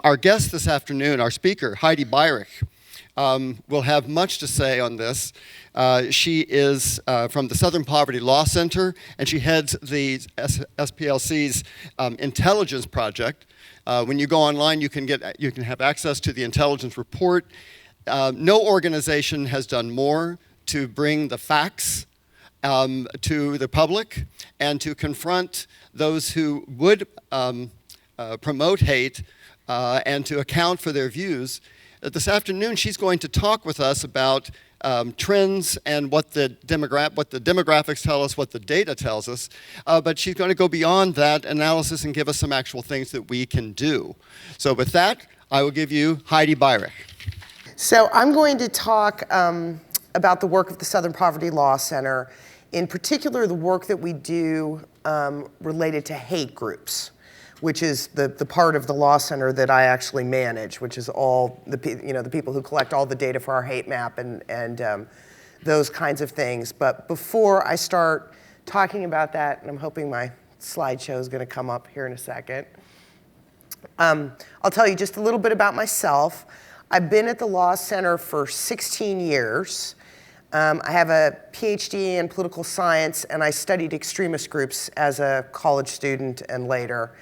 Our guest this afternoon, our speaker, Heidi Beirich, will have much to say on this. She is from the Southern Poverty Law Center, and she heads the SPLC's intelligence project. When you go online, you can have access to the intelligence report. No organization has done more to bring the facts to the public and to confront those who would promote hate and to account for their views. This afternoon, she's going to talk with us about trends and what the demographics tell us, what the data tells us, but she's going to go beyond that analysis and give us some actual things that we can do. So with that, I will give you Heidi Beirich. So I'm going to talk about the work of the Southern Poverty Law Center, in particular the work that we do related to hate groups, which is the part of the law center that I actually manage, which is all the people who collect all the data for our hate map and those kinds of things. But before I start talking about that, and I'm hoping my slideshow is going to come up here in a second, I'll tell you just a little bit about myself. I've been at the law center for 16 years. I have a PhD in political science, and I studied extremist groups as a college student and later.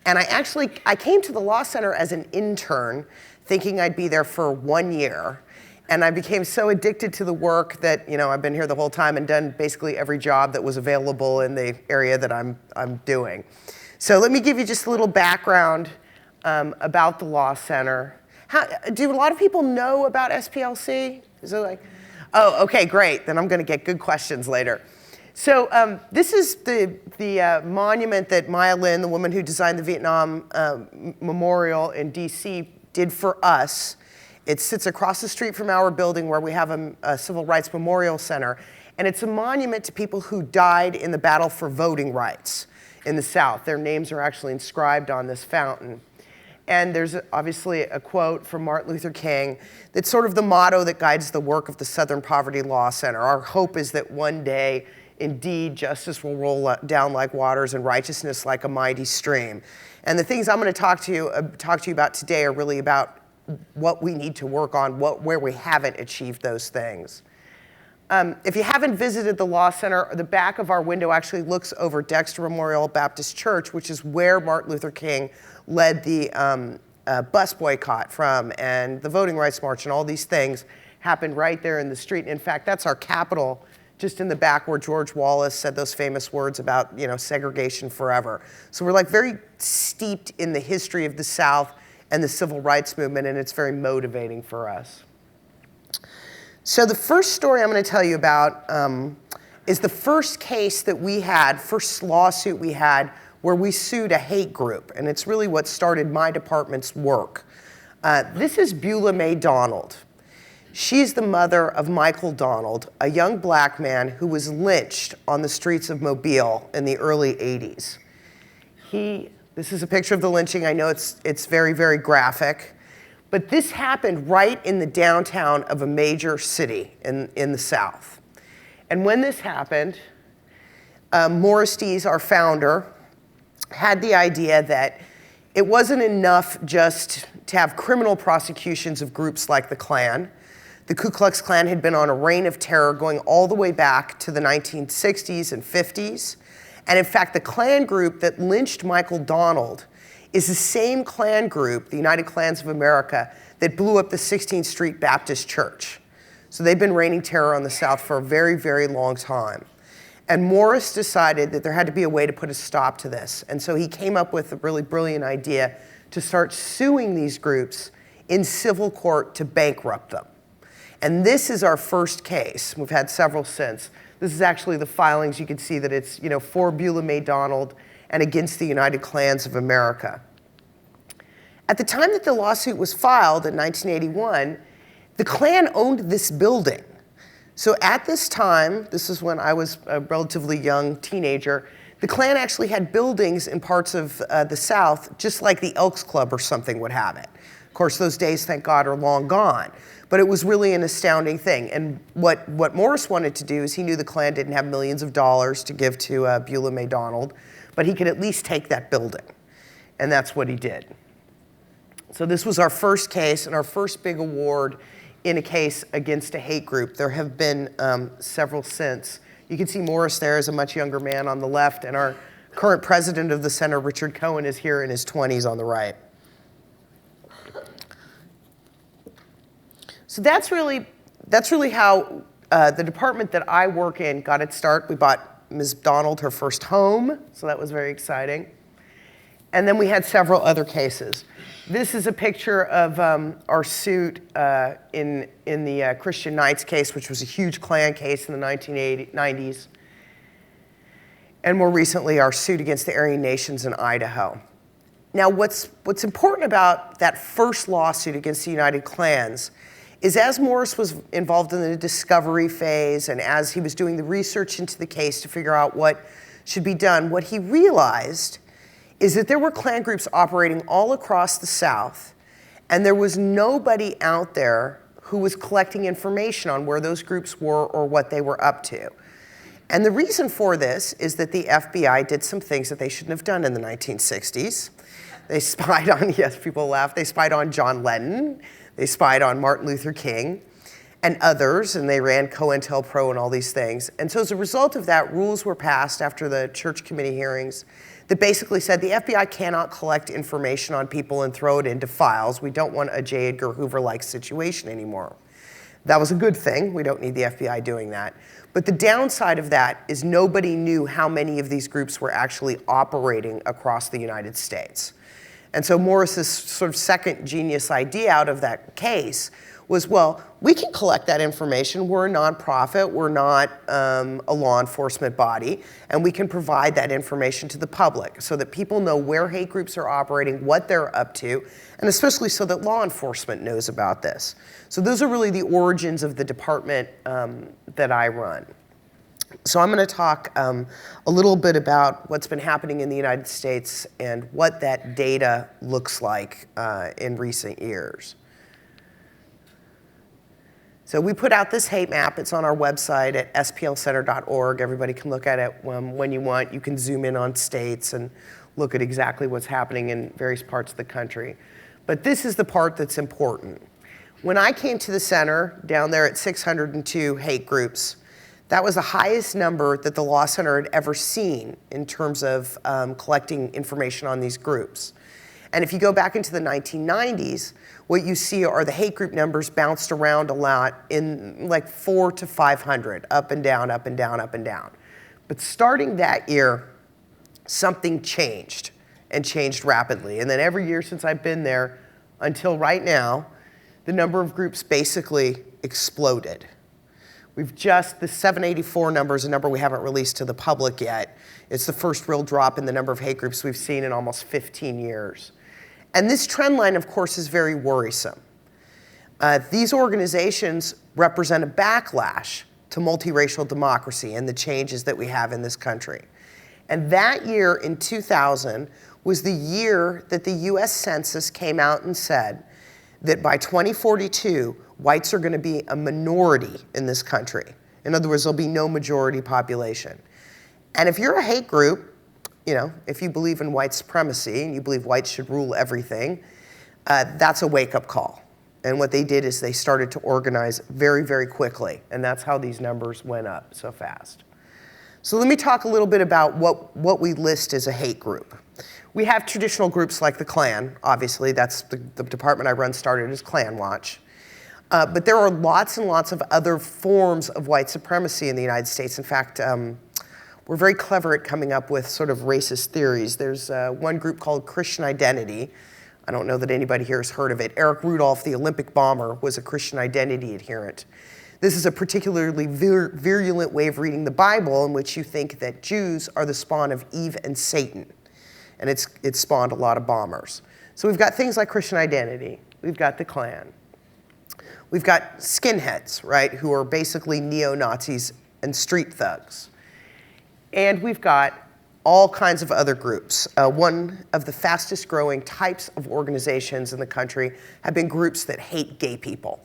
And I came to the law center as an intern, thinking I'd be there for 1 year. And I became so addicted to the work that, I've been here the whole time and done basically every job that was available in the area that I'm doing. So let me give you just a little background about the law center. Do a lot of people know about SPLC? Is it like, oh, okay, great. Then I'm going to get good questions later. So this is the monument that Maya Lin, the woman who designed the Vietnam Memorial in DC, did for us. It sits across the street from our building where we have a Civil Rights Memorial Center. And it's a monument to people who died in the battle for voting rights in the South. Their names are actually inscribed on this fountain. And there's obviously a quote from Martin Luther King that's sort of the motto that guides the work of the Southern Poverty Law Center. Our hope is that one day, indeed, justice will roll down like waters and righteousness like a mighty stream. And the things I'm going to talk to you about today are really about what we need to work on, where we haven't achieved those things. If you haven't visited the Law Center, the back of our window actually looks over Dexter Memorial Baptist Church, which is where Martin Luther King led the bus boycott from, and the Voting Rights March, and all these things happened right there in the street. In fact, that's our Capitol, just in the back where George Wallace said those famous words about, segregation forever. So we're like very steeped in the history of the South and the civil rights movement, and it's very motivating for us. So the first story I'm going to tell you about is the first case that we had, first lawsuit we had, where we sued a hate group, and it's really what started my department's work. This is Beulah May Donald. She's the mother of Michael Donald, a young black man who was lynched on the streets of Mobile in the early 80s. This is a picture of the lynching. I know it's very, very graphic, but this happened right in the downtown of a major city in the South. And when this happened, Morris Dees, our founder, had the idea that it wasn't enough just to have criminal prosecutions of groups like the Klan. The Ku Klux Klan had been on a reign of terror going all the way back to the 1960s and 50s. And in fact, the Klan group that lynched Michael Donald is the same Klan group, the United Klans of America, that blew up the 16th Street Baptist Church. So they've been reigning terror on the South for a very, very long time. And Morris decided that there had to be a way to put a stop to this. And so he came up with a really brilliant idea to start suing these groups in civil court to bankrupt them. And this is our first case. We've had several since. This is actually the filings. You can see that it's for Beulah May Donald and against the United Klans of America. At the time that the lawsuit was filed in 1981, the Klan owned this building. So at this time, this is when I was a relatively young teenager, the Klan actually had buildings in parts of the South, just like the Elks Club or something would have it. Of course, those days, thank God, are long gone. But it was really an astounding thing. And what Morris wanted to do is he knew the Klan didn't have millions of dollars to give to Beulah May Donald, but he could at least take that building. And that's what he did. So this was our first case and our first big award in a case against a hate group. There have been several since. You can see Morris there as a much younger man on the left, and our current president of the center, Richard Cohen, is here in his 20s on the right. So that's really how the department that I work in got its start. We bought Ms. Donald her first home, so that was very exciting. And then we had several other cases. This is a picture of our suit in the Christian Knights case, which was a huge Klan case in the 1990s. And more recently, our suit against the Aryan Nations in Idaho. Now, what's important about that first lawsuit against the United Klans is as Morris was involved in the discovery phase and as he was doing the research into the case to figure out what should be done, what he realized is that there were Klan groups operating all across the South, and there was nobody out there who was collecting information on where those groups were or what they were up to. And the reason for this is that the FBI did some things that they shouldn't have done in the 1960s. They spied on, yes, people laugh, they spied on John Lennon, they spied on Martin Luther King and others, and they ran COINTELPRO and all these things. And so as a result of that, rules were passed after the church committee hearings that basically said the FBI cannot collect information on people and throw it into files. We don't want a J. Edgar Hoover-like situation anymore. That was a good thing. We don't need the FBI doing that. But the downside of that is nobody knew how many of these groups were actually operating across the United States. And so Morris's sort of second genius idea out of that case was, well, we can collect that information. We're a nonprofit, we're not a law enforcement body, and we can provide that information to the public so that people know where hate groups are operating, what they're up to, and especially so that law enforcement knows about this. So those are really the origins of the department that I run. So I'm going to talk a little bit about what's been happening in the United States and what that data looks like in recent years. So we put out this hate map. It's on our website at splcenter.org. Everybody can look at it when you want. You can zoom in on states and look at exactly what's happening in various parts of the country. But this is the part that's important. When I came to the center, down there at 602 hate groups, that was the highest number that the Law Center had ever seen in terms of collecting information on these groups. And if you go back into the 1990s, what you see are the hate group numbers bounced around a lot in like 400 to 500, up and down, up and down, up and down. But starting that year, something changed, and changed rapidly. And then every year since I've been there until right now, the number of groups basically exploded. We've just, the 784 number is a number we haven't released to the public yet. It's the first real drop in the number of hate groups we've seen in almost 15 years. And this trend line, of course, is very worrisome. These organizations represent a backlash to multiracial democracy and the changes that we have in this country. And that year in 2000 was the year that the US Census came out and said that by 2042, whites are going to be a minority in this country. In other words, there'll be no majority population. And if you're a hate group, you know, if you believe in white supremacy and you believe whites should rule everything, that's a wake-up call. And what they did is they started to organize very, very quickly. And that's how these numbers went up so fast. So let me talk a little bit about what we list as a hate group. We have traditional groups like the Klan. Obviously, that's the department I run started as Klan Watch. But there are lots and lots of other forms of white supremacy in the United States. In fact, we're very clever at coming up with sort of racist theories. There's one group called Christian Identity. I don't know that anybody here has heard of it. Eric Rudolph, the Olympic bomber, was a Christian Identity adherent. This is a particularly virulent way of reading the Bible in which you think that Jews are the spawn of Eve and Satan. And it's spawned a lot of bombers. So we've got things like Christian Identity. We've got the Klan. We've got skinheads, right, who are basically neo-Nazis and street thugs. And we've got all kinds of other groups. One of the fastest growing types of organizations in the country have been groups that hate gay people,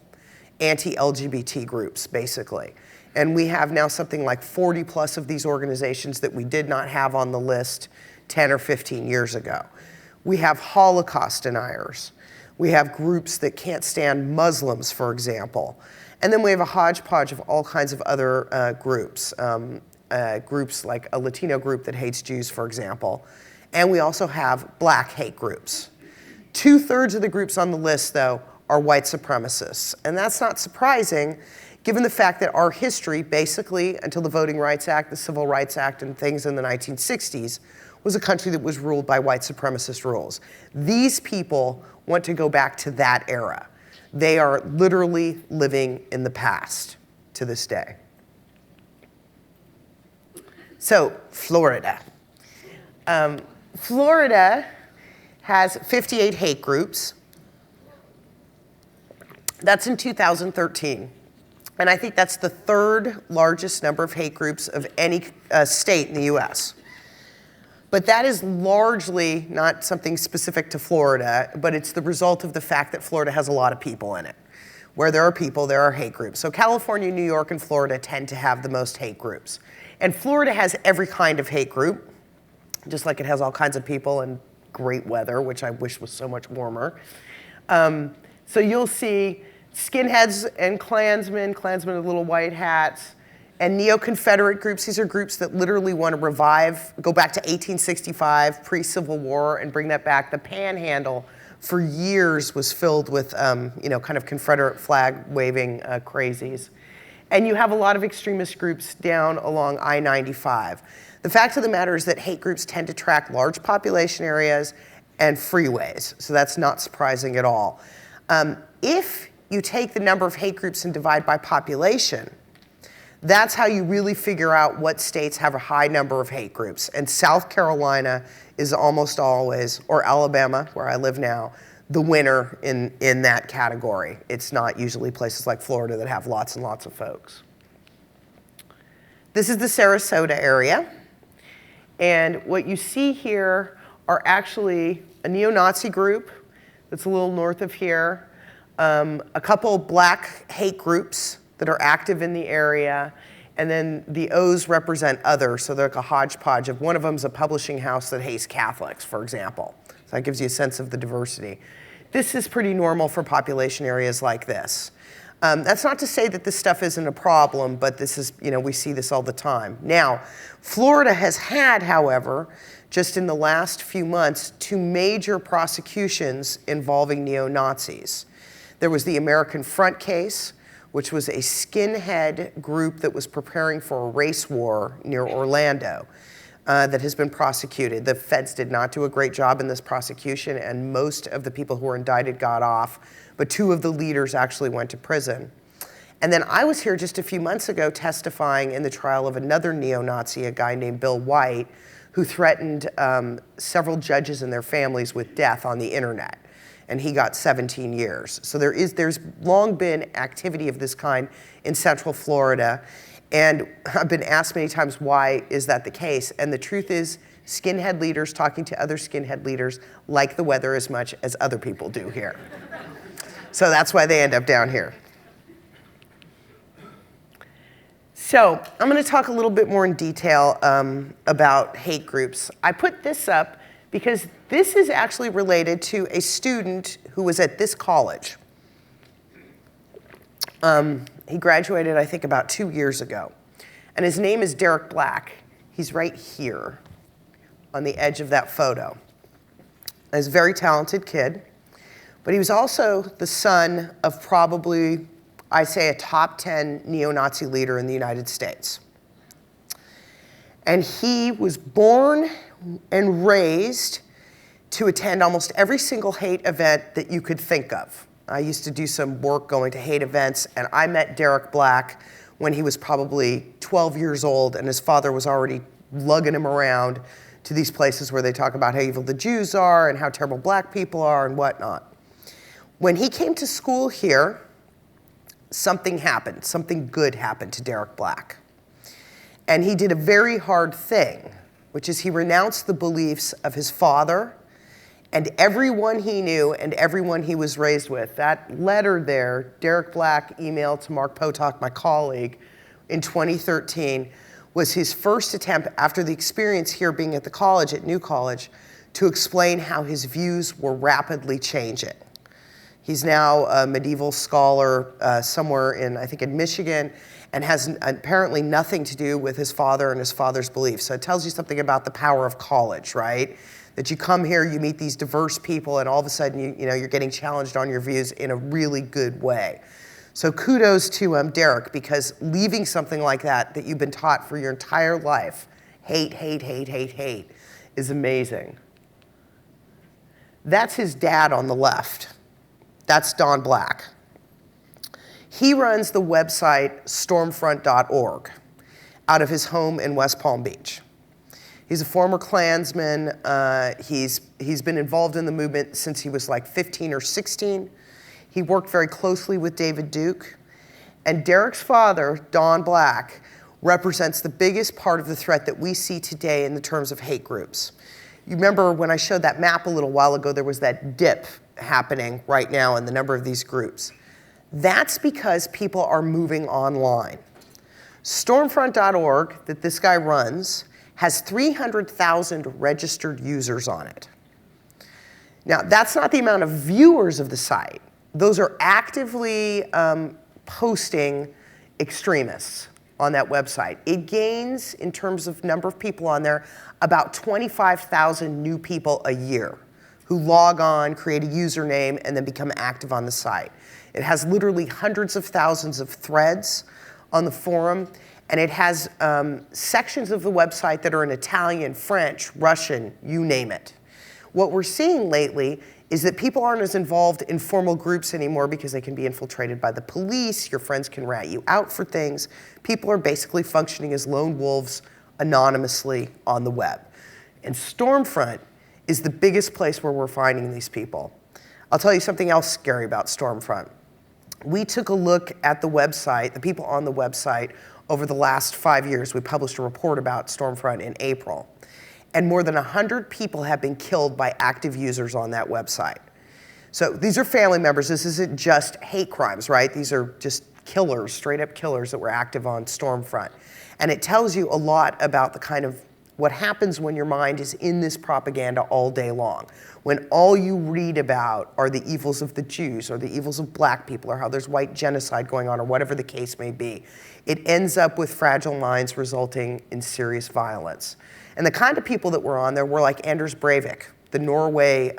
anti-LGBT groups, basically. And we have now something like 40 plus of these organizations that we did not have on the list 10 or 15 years ago. We have Holocaust deniers. We have groups that can't stand Muslims, for example. And then we have a hodgepodge of all kinds of other groups. Groups like a Latino group that hates Jews, for example. And we also have black hate groups. 2/3 of the groups on the list, though, are white supremacists. And that's not surprising, given the fact that our history, basically, until the Voting Rights Act, the Civil Rights Act, and things in the 1960s, was a country that was ruled by white supremacist rules. These people want to go back to that era. They are literally living in the past to this day. So, Florida. Florida has 58 hate groups. That's in 2013. And I think that's the 3rd largest number of hate groups of any state in the US. But that is largely not something specific to Florida, but it's the result of the fact that Florida has a lot of people in it. Where there are people, there are hate groups. So California, New York, and Florida tend to have the most hate groups. And Florida has every kind of hate group, just like it has all kinds of people and great weather, which I wish was so much warmer. So you'll see skinheads and Klansmen with little white hats, and Neo-Confederate groups. These are groups that literally want to revive, go back to 1865, pre-Civil War, and bring that back. The Panhandle for years was filled with, kind of Confederate flag waving crazies. And you have a lot of extremist groups down along I-95. The fact of the matter is that hate groups tend to track large population areas and freeways, so that's not surprising at all. If you take the number of hate groups and divide by population, that's how you really figure out what states have a high number of hate groups. And South Carolina is almost always, or Alabama, where I live now, the winner in that category. It's not usually places like Florida that have lots and lots of folks. This is the Sarasota area. And what you see here are actually a neo-Nazi group that's a little north of here, a couple black hate groups that are active in the area, and then the O's represent other, so they're like a hodgepodge of, one of them is a publishing house that hates Catholics, for example. So that gives you a sense of the diversity. This is pretty normal for population areas like this. That's not to say that this stuff isn't a problem, but this is, we see this all the time. Now, Florida has had, however, just in the last few months, 2 major prosecutions involving neo-Nazis. There was the American Front case, which was a skinhead group that was preparing for a race war near Orlando that has been prosecuted. The feds did not do a great job in this prosecution, and most of the people who were indicted got off, but 2 of the leaders actually went to prison. And then I was here just a few months ago testifying in the trial of another neo-Nazi, a guy named Bill White, who threatened several judges and their families with death on the internet. And he got 17 years. So there's long been activity of this kind in Central Florida. And I've been asked many times, why is that the case? And the truth is, skinhead leaders talking to other skinhead leaders like the weather as much as other people do here. So that's why they end up down here. So I'm going to talk a little bit more in detail about hate groups. I put this up because this is actually related to a student who was at this college. He graduated, I think, about 2 years ago. And his name is Derek Black. He's right here on the edge of that photo. He's a very talented kid, but he was also the son of probably, I say, a top 10 neo-Nazi leader in the United States. And he was born and raised to attend almost every single hate event that you could think of. I used to do some work going to hate events, and I met Derek Black when he was probably 12 years old, and his father was already lugging him around to these places where they talk about how evil the Jews are and how terrible black people are and whatnot. When he came to school here, something happened. Something good happened to Derek Black. And he did a very hard thing, which is he renounced the beliefs of his father and everyone he knew and everyone he was raised with. That letter there, Derek Black emailed to Mark Potok, my colleague, in 2013, was his first attempt after the experience here being at the college, at New College, to explain how his views were rapidly changing. He's now a medieval scholar somewhere in, I think, in Michigan, and has apparently nothing to do with his father and his father's beliefs. So it tells you something about the power of college, right? That you come here, you meet these diverse people, and all of a sudden you're getting challenged on your views in a really good way. So kudos to Derek, because leaving something like that you've been taught for your entire life, hate, hate, hate, hate, hate, is amazing. That's his dad on the left. That's Don Black. He runs the website stormfront.org out of his home in West Palm Beach. He's a former Klansman. He's been involved in the movement since he was like 15 or 16. He worked very closely with David Duke. And Derek's father, Don Black, represents the biggest part of the threat that we see today in the terms of hate groups. You remember when I showed that map a little while ago, there was that dip happening right now in the number of these groups. That's because people are moving online. Stormfront.org, that this guy runs, has 300,000 registered users on it. Now, that's not the amount of viewers of the site. Those are actively posting extremists on that website. It gains, in terms of number of people on there, about 25,000 new people a year who log on, create a username, and then become active on the site. It has literally hundreds of thousands of threads on the forum, and it has sections of the website that are in Italian, French, Russian, you name it. What we're seeing lately is that people aren't as involved in formal groups anymore because they can be infiltrated by the police, your friends can rat you out for things. People are basically functioning as lone wolves anonymously on the web. And Stormfront is the biggest place where we're finding these people. I'll tell you something else scary about Stormfront. We took a look at the website, the people on the website, over the last 5 years. We published a report about Stormfront in April. And more than 100 people have been killed by active users on that website. So these are family members. This isn't just hate crimes, right? These are just killers, straight up killers that were active on Stormfront. And it tells you a lot about the kind of what happens when your mind is in this propaganda all day long. When all you read about are the evils of the Jews or the evils of black people or how there's white genocide going on or whatever the case may be, it ends up with fragile minds resulting in serious violence. And the kind of people that were on there were like Anders Breivik, the Norway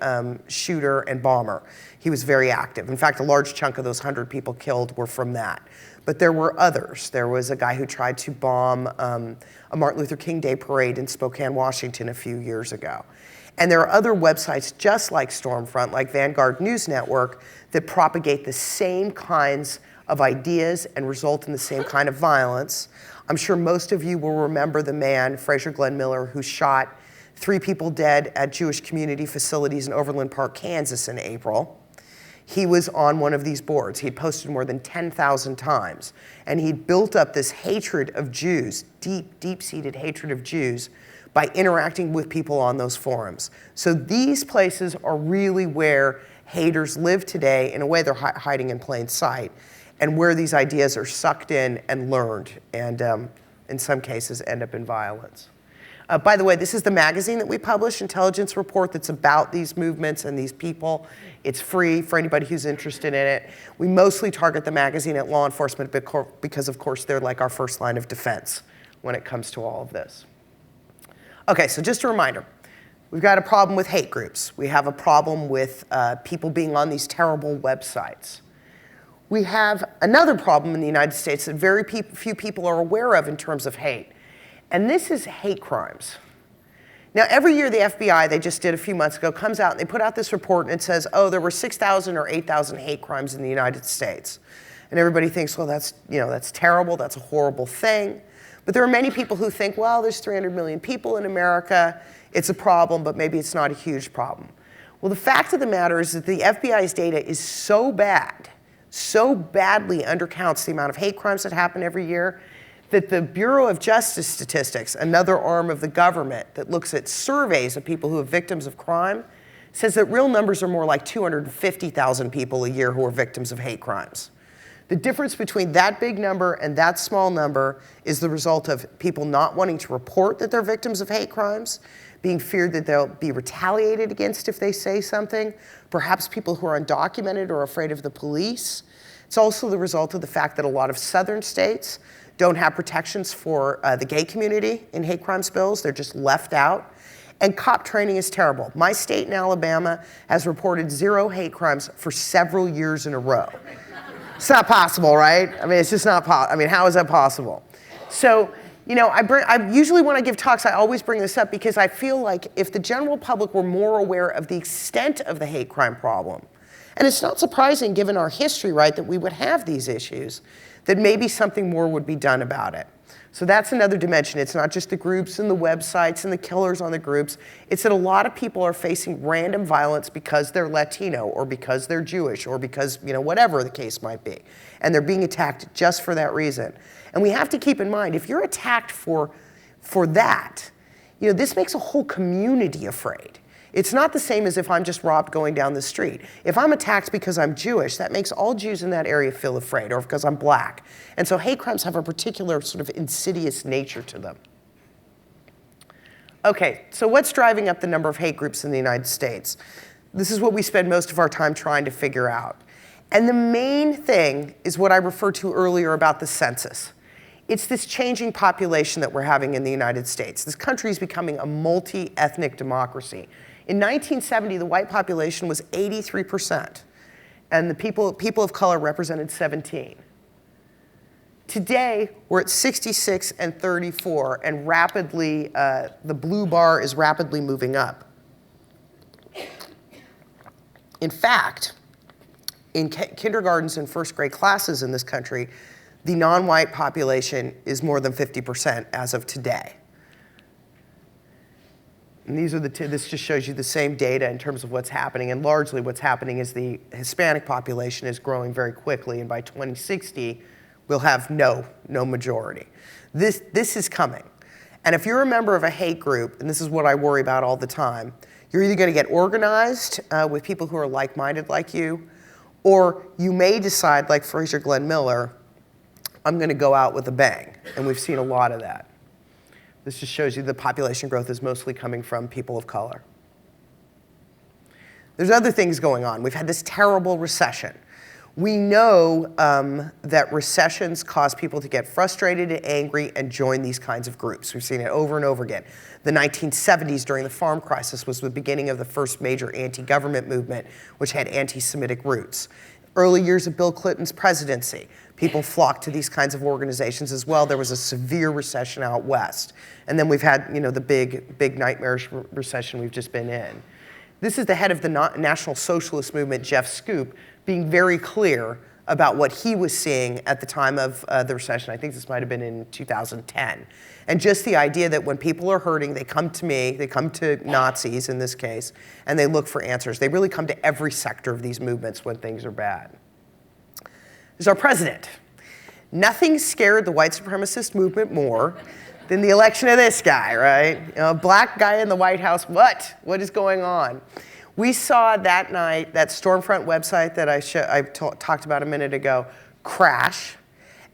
shooter and bomber. He was very active. In fact, a large chunk of those 100 people killed were from that. But there were others. There was a guy who tried to bomb a Martin Luther King Day parade in Spokane, Washington a few years ago. And there are other websites just like Stormfront, like Vanguard News Network, that propagate the same kinds of ideas and result in the same kind of violence. I'm sure most of you will remember the man, Fraser Glenn Miller, who shot 3 people dead at Jewish community facilities in Overland Park, Kansas in April. He was on one of these boards. He'd posted more than 10,000 times. And he'd built up this hatred of Jews, deep, deep-seated hatred of Jews, by interacting with people on those forums. So these places are really where haters live today. In a way, they're hiding in plain sight, and where these ideas are sucked in and learned, and in some cases end up in violence. By the way, this is the magazine that we publish, Intelligence Report, that's about these movements and these people. It's free for anybody who's interested in it. We mostly target the magazine at law enforcement because, of course, they're like our first line of defense when it comes to all of this. Okay, so just a reminder. We've got a problem with hate groups. We have a problem with people being on these terrible websites. We have another problem in the United States that very few people are aware of in terms of hate, and this is hate crimes. Now, every year the FBI, they just did a few months ago, comes out and they put out this report and it says, oh, there were 6,000 or 8,000 hate crimes in the United States. And everybody thinks, well, that's terrible, that's a horrible thing. But there are many people who think, well, there's 300 million people in America, it's a problem, but maybe it's not a huge problem. Well, the fact of the matter is that the FBI's data is so bad, so badly undercounts the amount of hate crimes that happen every year, that the Bureau of Justice Statistics, another arm of the government that looks at surveys of people who are victims of crime, says that real numbers are more like 250,000 people a year who are victims of hate crimes. The difference between that big number and that small number is the result of people not wanting to report that they're victims of hate crimes, being feared that they'll be retaliated against if they say something, perhaps people who are undocumented or afraid of the police. It's also the result of the fact that a lot of southern states don't have protections for the gay community in hate crimes bills. They're just left out. And cop training is terrible. My state in Alabama has reported 0 hate crimes for several years in a row. It's not possible, right? I mean, it's just not possible. I mean, how is that possible? So, you know, I usually when I give talks, I always bring this up because I feel like if the general public were more aware of the extent of the hate crime problem, and it's not surprising given our history, right, that we would have these issues, that maybe something more would be done about it. So that's another dimension. It's not just the groups and the websites and the killers on the groups. It's that a lot of people are facing random violence because they're Latino or because they're Jewish or because, you know, whatever the case might be. And they're being attacked just for that reason. And we have to keep in mind, if you're attacked for that, you know, this makes a whole community afraid. It's not the same as if I'm just robbed going down the street. If I'm attacked because I'm Jewish, that makes all Jews in that area feel afraid, or because I'm black. And so hate crimes have a particular sort of insidious nature to them. Okay, so what's driving up the number of hate groups in the United States? This is what we spend most of our time trying to figure out. And the main thing is what I referred to earlier about the census. It's this changing population that we're having in the United States. This country is becoming a multi-ethnic democracy. In 1970, the white population was 83%, and the people of color represented 17. Today, we're at 66 and 34, and rapidly, the blue bar is rapidly moving up. In fact, in kindergartens and first grade classes in this country, the non-white population is more than 50% as of today. And these are this just shows you the same data in terms of what's happening. And largely what's happening is the Hispanic population is growing very quickly. And by 2060, we'll have no majority. This is coming. And if you're a member of a hate group, and this is what I worry about all the time, you're either going to get organized with people who are like-minded like you, or you may decide, like Fraser Glenn Miller, I'm going to go out with a bang. And we've seen a lot of that. This just shows you the population growth is mostly coming from people of color. There's other things going on. We've had this terrible recession. We know that recessions cause people to get frustrated and angry and join these kinds of groups. We've seen it over and over again. The 1970s, during the farm crisis, was the beginning of the first major anti-government movement, which had anti-Semitic roots. Early years of Bill Clinton's presidency, people flocked to these kinds of organizations as well. There was a severe recession out west. And then we've had, you know, the big nightmarish recession we've just been in. This is the head of the National Socialist movement, Jeff Scoop, being very clear about what he was seeing at the time of the recession. I think this might have been in 2010. And just the idea that when people are hurting, they come to me, they come to Nazis in this case, and they look for answers. They really come to every sector of these movements when things are bad. There's our president. Nothing scared the white supremacist movement more than the election of this guy, right? You know, a black guy in the White House, what? What is going on? We saw that night that Stormfront website that I talked about a minute ago crash,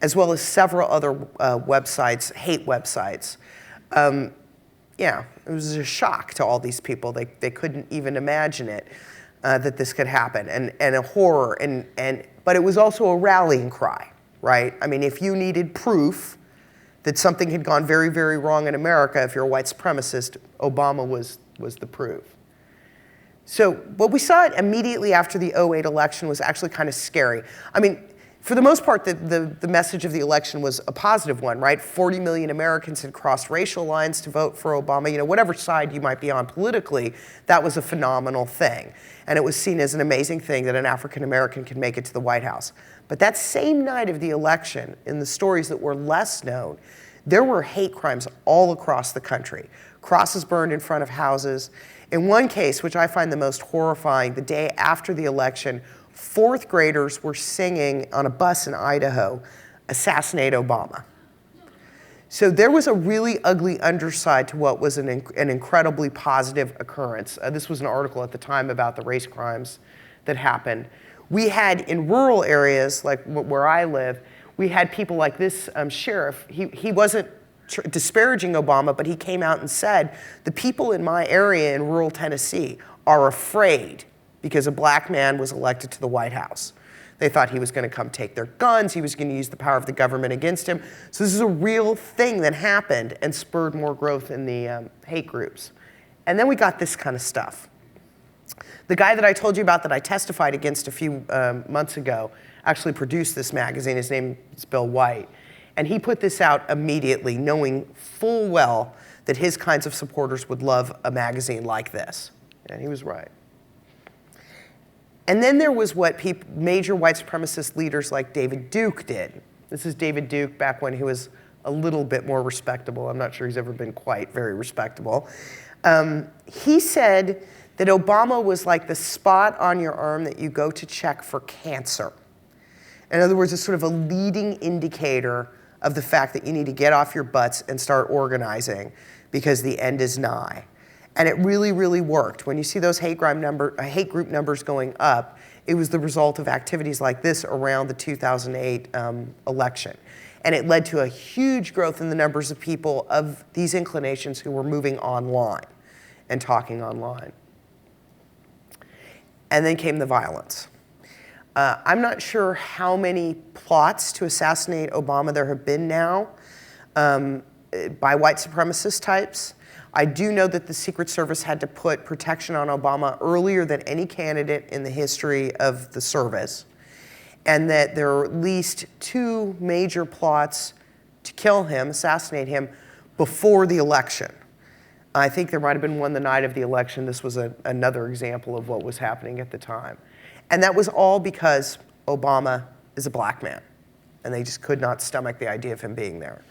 as well as several other websites, hate websites. Yeah, it was a shock to all these people. They couldn't even imagine it, that this could happen, and a horror, but it was also a rallying cry, right? I mean, if you needed proof that something had gone very, very wrong in America, if you're a white supremacist, Obama was the proof. So what we saw immediately after the 2008 election was actually kind of scary. I mean, for the most part, the message of the election was a positive one, right? 40 million Americans had crossed racial lines to vote for Obama. You know, whatever side you might be on politically, that was a phenomenal thing. And it was seen as an amazing thing that an African American could make it to the White House. But that same night of the election, in the stories that were less known, there were hate crimes all across the country. Crosses burned in front of houses. In one case, which I find the most horrifying, the day after the election, fourth graders were singing on a bus in Idaho, "Assassinate Obama." So there was a really ugly underside to what was an incredibly positive occurrence. This was an article at the time about the race crimes that happened. We had in rural areas, like where I live, we had people like this sheriff. He wasn't disparaging Obama, but he came out and said, the people in my area in rural Tennessee are afraid because a black man was elected to the White House. They thought he was going to come take their guns, he was going to use the power of the government against him. So this is a real thing that happened and spurred more growth in the hate groups. And then we got this kind of stuff. The guy that I told you about that I testified against a few months ago actually produced this magazine. His name is Bill White. And he put this out immediately, knowing full well that his kinds of supporters would love a magazine like this. And he was right. And then there was what major white supremacist leaders like David Duke did. This is David Duke back when he was a little bit more respectable. I'm not sure he's ever been quite very respectable. He said that Obama was like the spot on your arm that you go to check for cancer. In other words, it's sort of a leading indicator of the fact that you need to get off your butts and start organizing because the end is nigh. And it really, really worked. When you see those hate group numbers going up, it was the result of activities like this around the 2008 election. And it led to a huge growth in the numbers of people of these inclinations who were moving online and talking online. And then came the violence. I'm not sure how many plots to assassinate Obama there have been now by white supremacist types. I do know that the Secret Service had to put protection on Obama earlier than any candidate in the history of the service, and that there are at least 2 major plots to kill him, assassinate him, before the election. I think there might have been one the night of the election. This was another example of what was happening at the time. And that was all because Obama is a black man, and they just could not stomach the idea of him being there.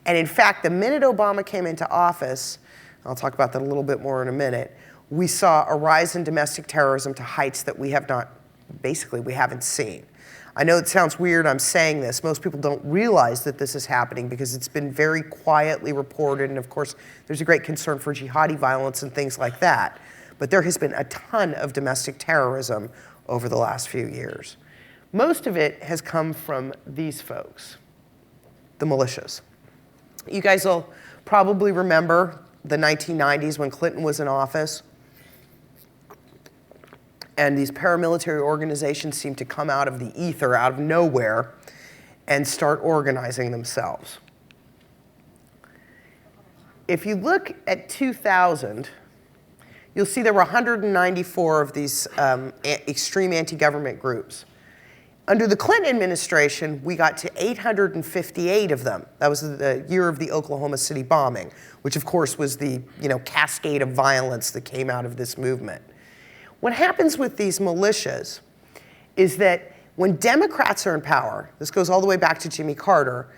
And in fact, the minute Obama came into office, I'll talk about that a little bit more in a minute, we saw a rise in domestic terrorism to heights that we haven't seen. I know it sounds weird I'm saying this. Most people don't realize that this is happening because it's been very quietly reported, and of course, there's a great concern for jihadi violence and things like that. But there has been a ton of domestic terrorism over the last few years. Most of it has come from these folks, the militias. You guys will probably remember the 1990s when Clinton was in office, and these paramilitary organizations seemed to come out of the ether, out of nowhere, and start organizing themselves. If you look at 2000, you'll see there were 194 of these extreme anti-government groups. Under the Clinton administration, we got to 858 of them. That was the year of the Oklahoma City bombing, which of course was the cascade of violence that came out of this movement. What happens with these militias is that when Democrats are in power, this goes all the way back to Jimmy Carter,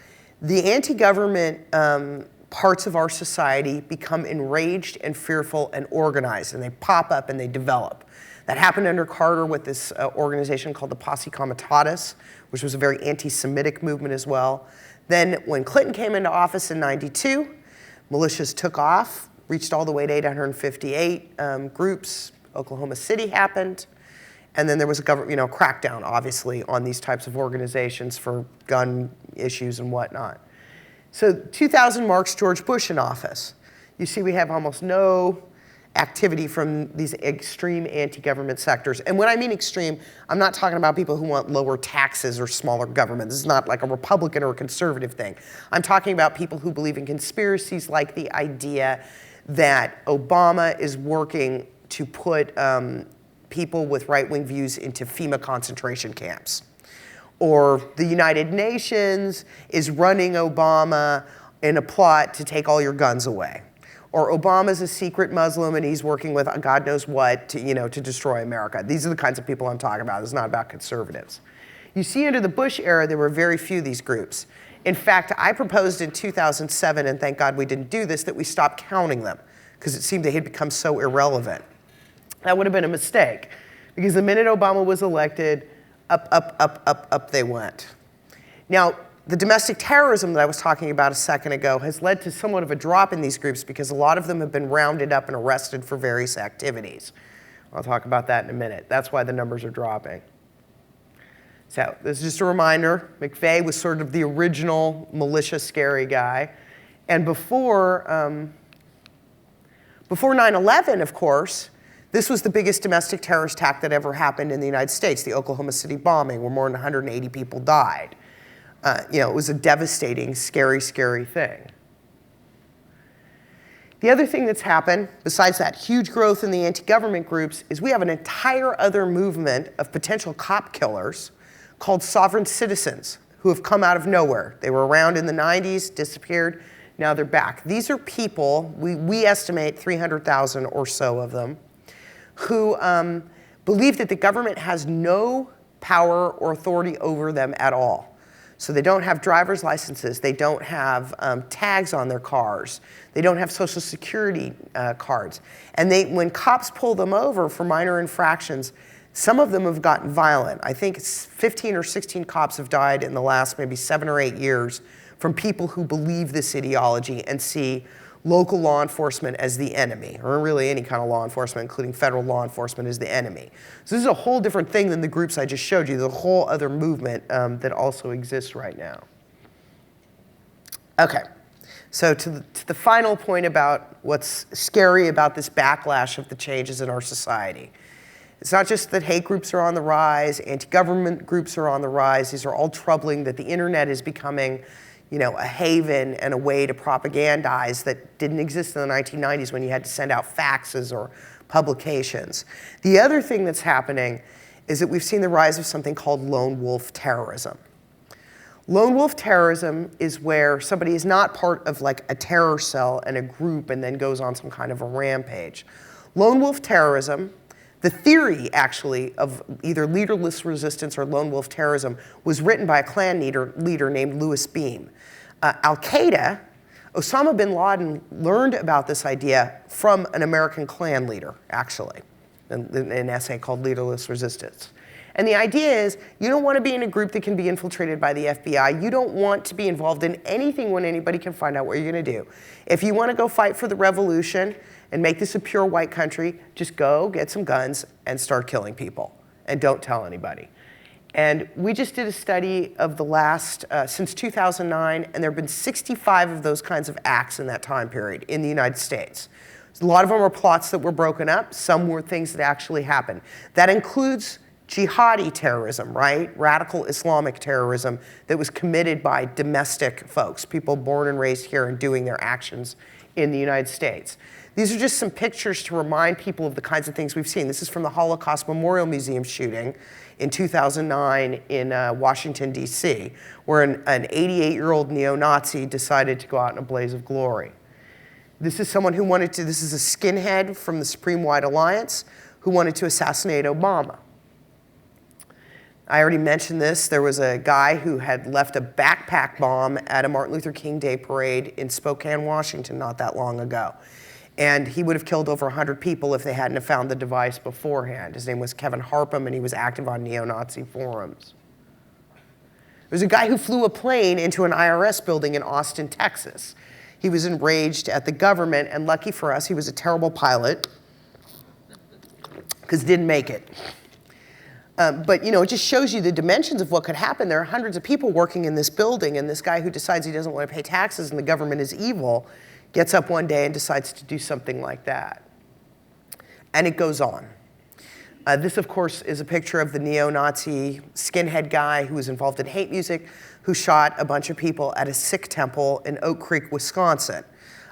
the anti-government parts of our society become enraged and fearful and organized, and they pop up and they develop. That happened under Carter with this organization called the Posse Comitatus, which was a very anti-Semitic movement as well. Then when Clinton came into office in '92, militias took off, reached all the way to 858 groups. Oklahoma City happened. And then there was a crackdown, obviously, on these types of organizations for gun issues and whatnot. So 2000 marks George Bush in office. You see we have almost no activity from these extreme anti-government sectors. And when I mean extreme, I'm not talking about people who want lower taxes or smaller government. This is not like a Republican or a conservative thing. I'm talking about people who believe in conspiracies like the idea that Obama is working to put people with right-wing views into FEMA concentration camps. Or the United Nations is running Obama in a plot to take all your guns away. Or Obama's a secret Muslim and he's working with God knows what to destroy America. These are the kinds of people I'm talking about. It's not about conservatives. You see, under the Bush era, there were very few of these groups. In fact, I proposed in 2007, and thank God we didn't do this, that we stop counting them because it seemed they had become so irrelevant. That would have been a mistake because the minute Obama was elected, up they went. Now, the domestic terrorism that I was talking about a second ago has led to somewhat of a drop in these groups because a lot of them have been rounded up and arrested for various activities. I'll talk about that in a minute. That's why the numbers are dropping. So this is just a reminder, McVeigh was sort of the original militia scary guy. And before 9/11, of course, this was the biggest domestic terrorist attack that ever happened in the United States, the Oklahoma City bombing, where more than 180 people died. It was a devastating, scary, scary thing. The other thing that's happened, besides that huge growth in the anti-government groups, is we have an entire other movement of potential cop killers called sovereign citizens who have come out of nowhere. They were around in the 90s, disappeared, now they're back. These are people, we estimate 300,000 or so of them, who believe that the government has no power or authority over them at all. So they don't have driver's licenses, they don't have tags on their cars, they don't have social security cards. And when cops pull them over for minor infractions, some of them have gotten violent. I think 15 or 16 cops have died in the last maybe 7 or 8 years from people who believe this ideology and see local law enforcement as the enemy, or really any kind of law enforcement, including federal law enforcement, as the enemy. So this is a whole different thing than the groups I just showed you, the whole other movement that also exists right now. Okay, so to the final point about what's scary about this backlash of the changes in our society. It's not just that hate groups are on the rise, anti-government groups are on the rise. These are all troubling, that the internet is becoming a haven and a way to propagandize that didn't exist in the 1990s when you had to send out faxes or publications. The other thing that's happening is that we've seen the rise of something called lone wolf terrorism. Lone wolf terrorism is where somebody is not part of like a terror cell and a group and then goes on some kind of a rampage. Lone wolf terrorism, the theory, actually, of either leaderless resistance or lone wolf terrorism was written by a Klan leader named Louis Beam. Al-Qaeda, Osama bin Laden learned about this idea from an American Klan leader, actually, in an essay called Leaderless Resistance. And the idea is, you don't want to be in a group that can be infiltrated by the FBI. You don't want to be involved in anything when anybody can find out what you're going to do. If you want to go fight for the revolution and make this a pure white country, just go get some guns and start killing people. And don't tell anybody. And we just did a study of the last, since 2009, and there have been 65 of those kinds of acts in that time period in the United States. A lot of them were plots that were broken up. Some were things that actually happened. That includes jihadi terrorism, right? Radical Islamic terrorism that was committed by domestic folks, people born and raised here and doing their actions in the United States. These are just some pictures to remind people of the kinds of things we've seen. This is from the Holocaust Memorial Museum shooting in 2009 in Washington, D.C., where an 88-year-old neo-Nazi decided to go out in a blaze of glory. This is someone who wanted to, this is a skinhead from the Supreme White Alliance who wanted to assassinate Obama. I already mentioned this. There was a guy who had left a backpack bomb at a Martin Luther King Day parade in Spokane, Washington not that long ago. And he would have killed over 100 people if they hadn't have found the device beforehand. His name was Kevin Harpham, and he was active on neo-Nazi forums. There's a guy who flew a plane into an IRS building in Austin, Texas. He was enraged at the government, and lucky for us, he was a terrible pilot, because didn't make it. But it just shows you the dimensions of what could happen. There are hundreds of people working in this building, and this guy who decides he doesn't want to pay taxes and the government is evil gets up one day and decides to do something like that. And it goes on. This, of course, is a picture of the neo-Nazi skinhead guy who was involved in hate music, who shot a bunch of people at a Sikh Temple in Oak Creek, Wisconsin,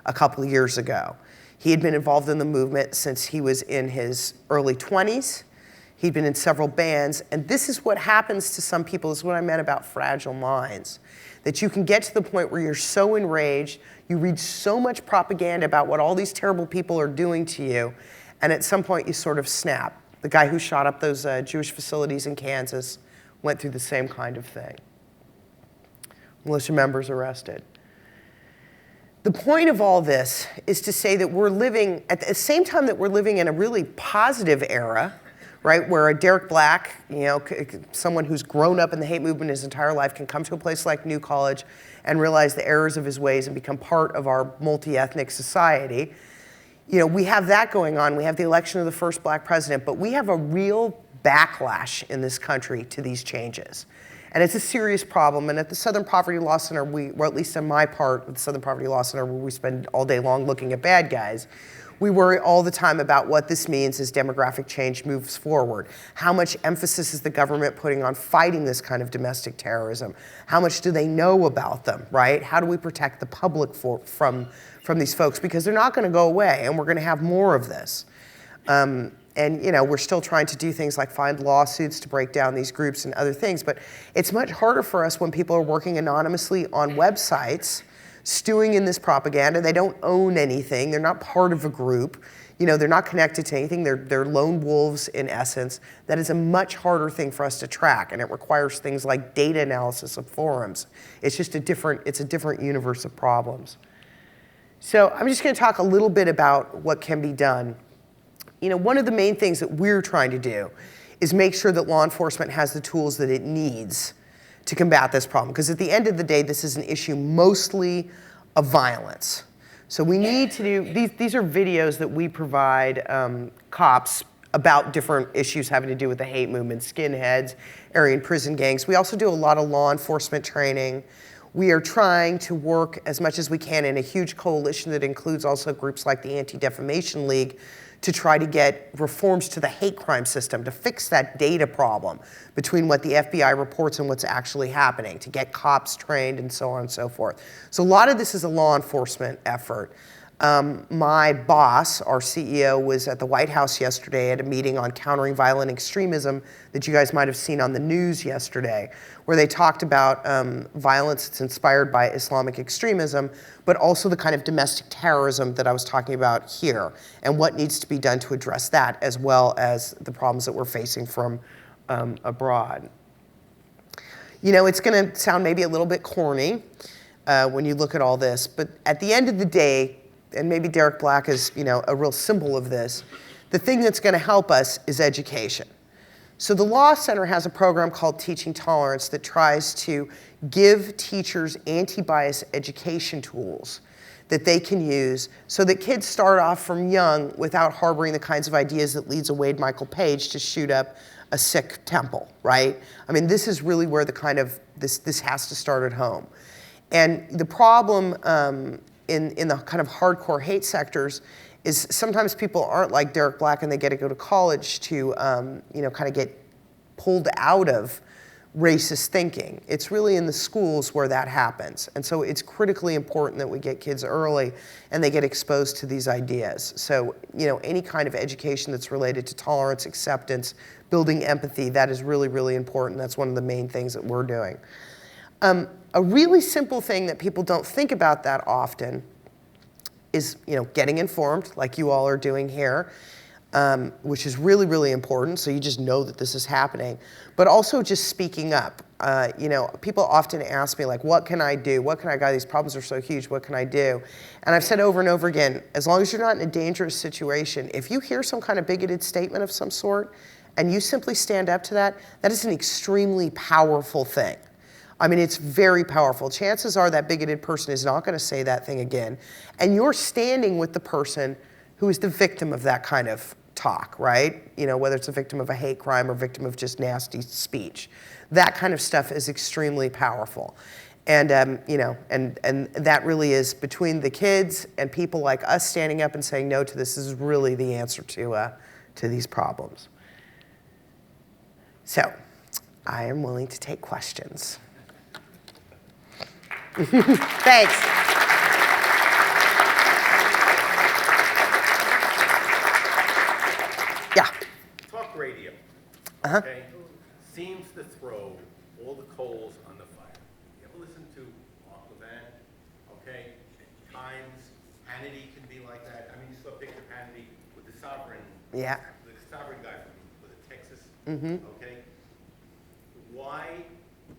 a couple of years ago. He had been involved in the movement since he was in his early 20s. He'd been in several bands, and this is what happens to some people. This is what I meant about fragile minds. That you can get to the point where you're so enraged, you read so much propaganda about what all these terrible people are doing to you, and at some point you sort of snap. The guy who shot up those Jewish facilities in Kansas went through the same kind of thing. Militia members arrested. The point of all this is to say that we're living, at the same time that we're living in a really positive era, right, where a Derek Black, someone who's grown up in the hate movement his entire life, can come to a place like New College and realize the errors of his ways and become part of our multi-ethnic society. We have that going on. We have the election of the first black president, but we have a real backlash in this country to these changes. And it's a serious problem. And at the Southern Poverty Law Center, or at least in my part of the Southern Poverty Law Center, where we spend all day long looking at bad guys, we worry all the time about what this means as demographic change moves forward. How much emphasis is the government putting on fighting this kind of domestic terrorism? How much do they know about them, right? How do we protect the public from these folks? Because they're not going to go away, and we're going to have more of this. And we're still trying to do things like find lawsuits to break down these groups and other things, but it's much harder for us when people are working anonymously on websites, stewing in this propaganda. They don't own anything. They're not part of a group. They're not connected to anything. They're lone wolves in essence. That is a much harder thing for us to track, and it requires things like data analysis of forums. It's just a different universe of problems. So I'm just going to talk a little bit about what can be done. One of the main things that we're trying to do is make sure that law enforcement has the tools that it needs to combat this problem. Because at the end of the day, this is an issue mostly of violence. So we need to do, these are videos that we provide cops about different issues having to do with the hate movement, skinheads, Aryan prison gangs. We also do a lot of law enforcement training. We are trying to work as much as we can in a huge coalition that includes also groups like the Anti-Defamation League to try to get reforms to the hate crime system, to fix that data problem between what the FBI reports and what's actually happening, to get cops trained and so on and so forth. So a lot of this is a law enforcement effort. My boss, our CEO, was at the White House yesterday at a meeting on countering violent extremism that you guys might have seen on the news yesterday, where they talked about violence that's inspired by Islamic extremism, but also the kind of domestic terrorism that I was talking about here, and what needs to be done to address that, as well as the problems that we're facing from abroad. It's going to sound maybe a little bit corny when you look at all this, but at the end of the day, and maybe Derek Black is a real symbol of this, the thing that's going to help us is education. So the Law Center has a program called Teaching Tolerance that tries to give teachers anti-bias education tools that they can use so that kids start off from young without harboring the kinds of ideas that leads a Wade Michael Page to shoot up a Sikh temple, right? I mean, this is really where the kind of, this has to start at home. And the problem in the kind of hardcore hate sectors is sometimes people aren't like Derek Black and they get to go to college to kind of get pulled out of racist thinking. It's really in the schools where that happens. And so it's critically important that we get kids early and they get exposed to these ideas. So, any kind of education that's related to tolerance, acceptance, building empathy, that is really, really important. That's one of the main things that we're doing. A really simple thing that people don't think about that often is, getting informed, like you all are doing here, which is really, really important. So you just know that this is happening, but also just speaking up. People often ask me, like, what can I do? What can I do? These problems are so huge. What can I do? And I've said over and over again, as long as you're not in a dangerous situation, if you hear some kind of bigoted statement of some sort and you simply stand up to that, that is an extremely powerful thing. I mean, it's very powerful. Chances are that bigoted person is not going to say that thing again. And you're standing with the person who is the victim of that kind of talk, right? Whether it's a victim of a hate crime or victim of just nasty speech. That kind of stuff is extremely powerful. And, and that really is between the kids and people like us standing up and saying no to this is really the answer to these problems. So, I am willing to take questions. Thanks. Yeah. Talk radio, okay, seems to throw all the coals on the fire. You ever listen to Mark Levin? Okay, at times Hannity can be like that. I mean, you saw a picture of Hannity with the sovereign. Yeah. The sovereign guy from Texas. Mm-hmm. Okay. Why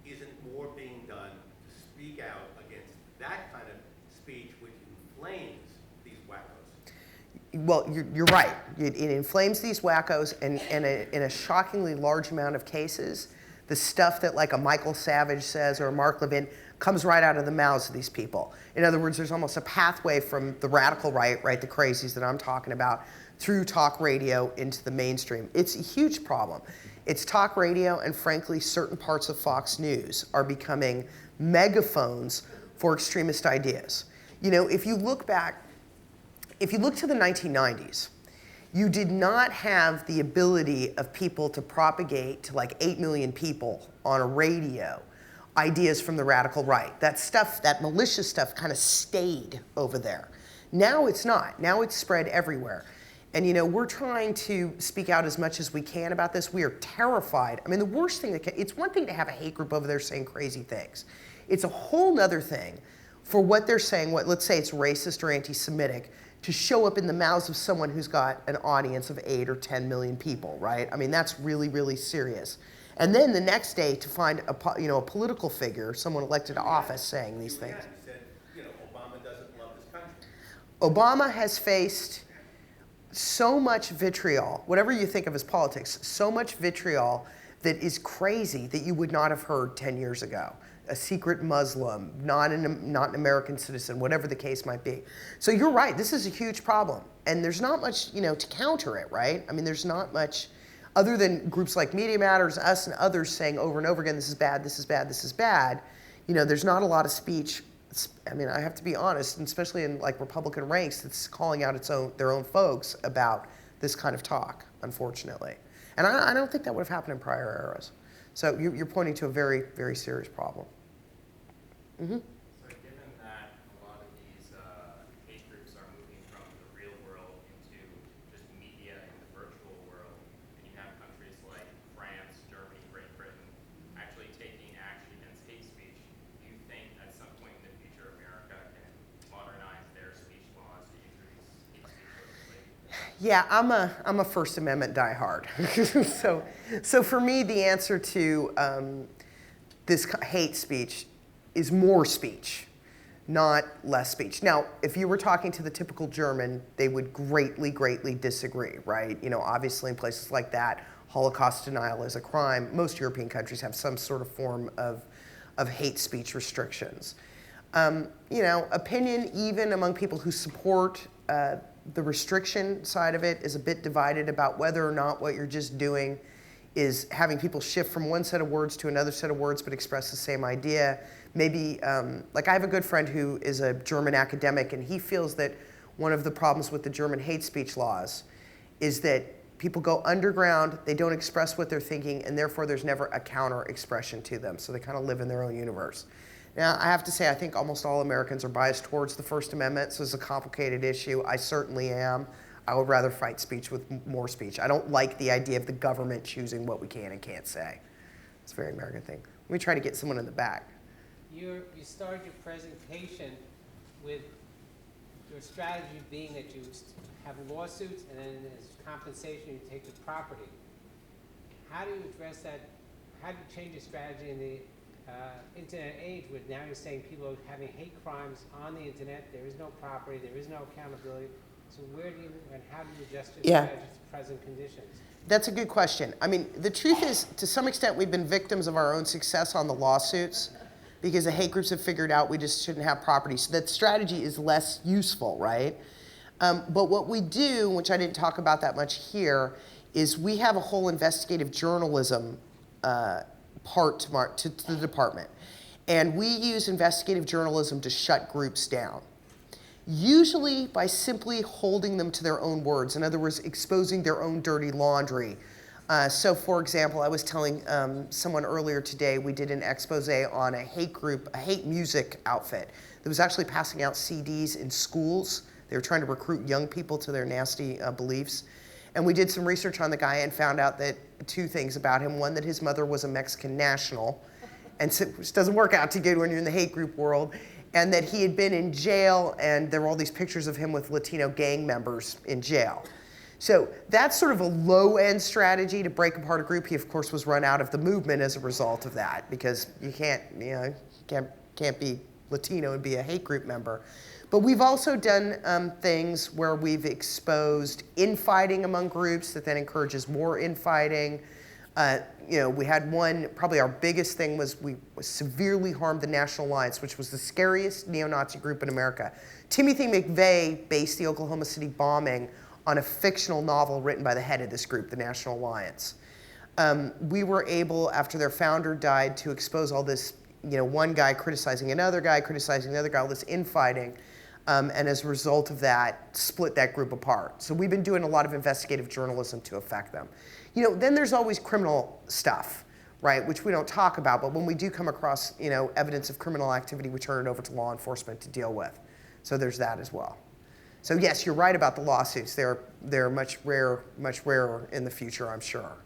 isn't more being done to speak out against that kind of speech which inflames these wackos? Well, you're right. It inflames these wackos, and in a shockingly large amount of cases, the stuff that like a Michael Savage says or a Mark Levin comes right out of the mouths of these people. In other words, there's almost a pathway from the radical right, the crazies that I'm talking about, through talk radio into the mainstream. It's a huge problem. It's talk radio, and frankly, certain parts of Fox News are becoming megaphones for extremist ideas. You know, if you look back, if you look to the 1990s, you did not have the ability of people to propagate to like 8 million people on a radio ideas from the radical right. That stuff, that malicious stuff kind of stayed over there. Now it's not. Now it's spread everywhere. And you know, we're trying to speak out as much as we can about this. We are terrified. I mean, the worst thing that can, it's one thing to have a hate group over there saying crazy things. It's a whole nother thing for what they're saying, what, let's say it's racist or anti-Semitic, to show up in the mouths of someone who's got an audience of 8 or 10 million people, right? I mean, that's really, really serious. And then the next day to find a, you know, a political figure, someone elected to office saying these things. You said, you know, Obama doesn't love this country. Obama has faced so much vitriol, whatever you think of as politics, so much vitriol that is crazy that you would not have heard 10 years ago. A secret Muslim, not an American citizen, whatever the case might be. So you're right, this is a huge problem. And there's not much, you know, to counter it, right? I mean, there's not much, other than groups like Media Matters, us and others saying over and over again, this is bad, this is bad, this is bad. You know, there's not a lot of speech. I mean, I have to be honest, and especially in like Republican ranks, it's calling out their own folks about this kind of talk, unfortunately. And I don't think that would have happened in prior eras. So you're pointing to a very, very serious problem. Mm-hmm. So given that a lot of these hate groups are moving from the real world into just media in the virtual world, and you have countries like France, Germany, Great Britain actually taking action against hate speech, do you think at some point in the future America can modernize their speech laws to increase hate speech? Yeah, I'm a First Amendment diehard. so for me, the answer to this hate speech is more speech, not less speech. Now, if you were talking to the typical German, they would greatly, greatly disagree, right? You know, obviously in places like that, Holocaust denial is a crime. Most European countries have some sort of form of hate speech restrictions. You know, opinion, even among people who support the restriction side of it, is a bit divided about whether or not what you're just doing is having people shift from one set of words to another set of words but express the same idea. Maybe, like I have a good friend who is a German academic, and he feels that one of the problems with the German hate speech laws is that people go underground, they don't express what they're thinking, and therefore there's never a counter expression to them. So they kind of live in their own universe. Now, I have to say, I think almost all Americans are biased towards the First Amendment, so it's a complicated issue. I certainly am. I would rather fight speech with more speech. I don't like the idea of the government choosing what we can and can't say. It's a very American thing. Let me try to get someone in the back. You started your presentation with your strategy being that you have lawsuits and then as compensation you take the property. How do you address that? How do you change your strategy in the internet age where now you're saying people are having hate crimes on the internet, there is no property, there is no accountability. So where do you and how do you adjust your strategy to present conditions? That's a good question. I mean, the truth is, to some extent, we've been victims of our own success on the lawsuits because the hate groups have figured out we just shouldn't have property. So that strategy is less useful, right? But what we do, which I didn't talk about that much here, is we have a whole investigative journalism part to the department. And we use investigative journalism to shut groups down. Usually by simply holding them to their own words. In other words, exposing their own dirty laundry. So for example, I was telling someone earlier today, we did an expose on a hate group, a hate music outfit that was actually passing out CDs in schools. They were trying to recruit young people to their nasty beliefs. And we did some research on the guy and found out that two things about him. One, that his mother was a Mexican national, and so, which doesn't work out too good when you're in the hate group world. And that he had been in jail, and there were all these pictures of him with Latino gang members in jail. So that's sort of a low-end strategy to break apart a group. He, of course, was run out of the movement as a result of that, because you can't, can't be Latino and be a hate group member. But we've also done things where we've exposed infighting among groups that then encourages more infighting. We had one, probably our biggest thing was we severely harmed the National Alliance, which was the scariest neo-Nazi group in America. Timothy McVeigh based the Oklahoma City bombing on a fictional novel written by the head of this group, the National Alliance. We were able, after their founder died, to expose all this, one guy criticizing another guy, criticizing the other guy, all this infighting. And as a result of that, split that group apart. So we've been doing a lot of investigative journalism to affect them. Then there's always criminal stuff, right, which we don't talk about, but when we do come across, evidence of criminal activity, we turn it over to law enforcement to deal with. So there's that as well. So yes, you're right about the lawsuits. They're much rarer in the future, I'm sure.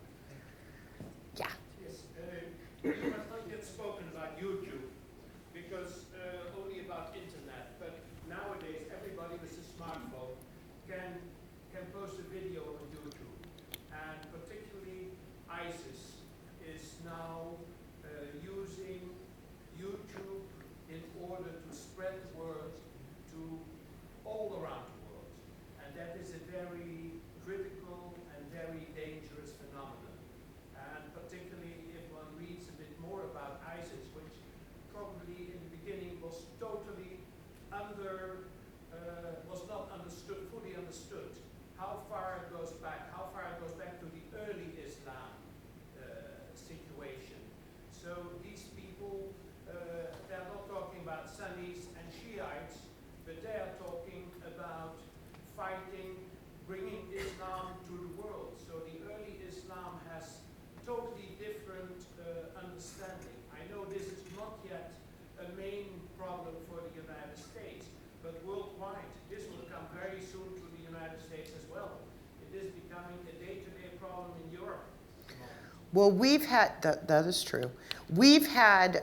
Yeah. Yes, you must not get spoken about YouTube, because only about internet, but nowadays everybody with a smartphone can post a video on YouTube, and particularly ISIS is now using YouTube in order to spread the word to all around the world, and that is a very critical and very dangerous phenomenon. And particularly if one reads a bit more about ISIS, which probably in the beginning was totally was not fully understood, how far it goes back to the early Islam situation. So these people, they're not talking about Sunnis and Shiites, but they are talking about fighting, bringing Islam to the world. So the early Islam has totally different understanding. I know this is not yet a main problem for the United States, but worldwide, this will come very soon to the United States as well. It is becoming a day-to-day problem in Europe. Well, we've had, that is true. We've had,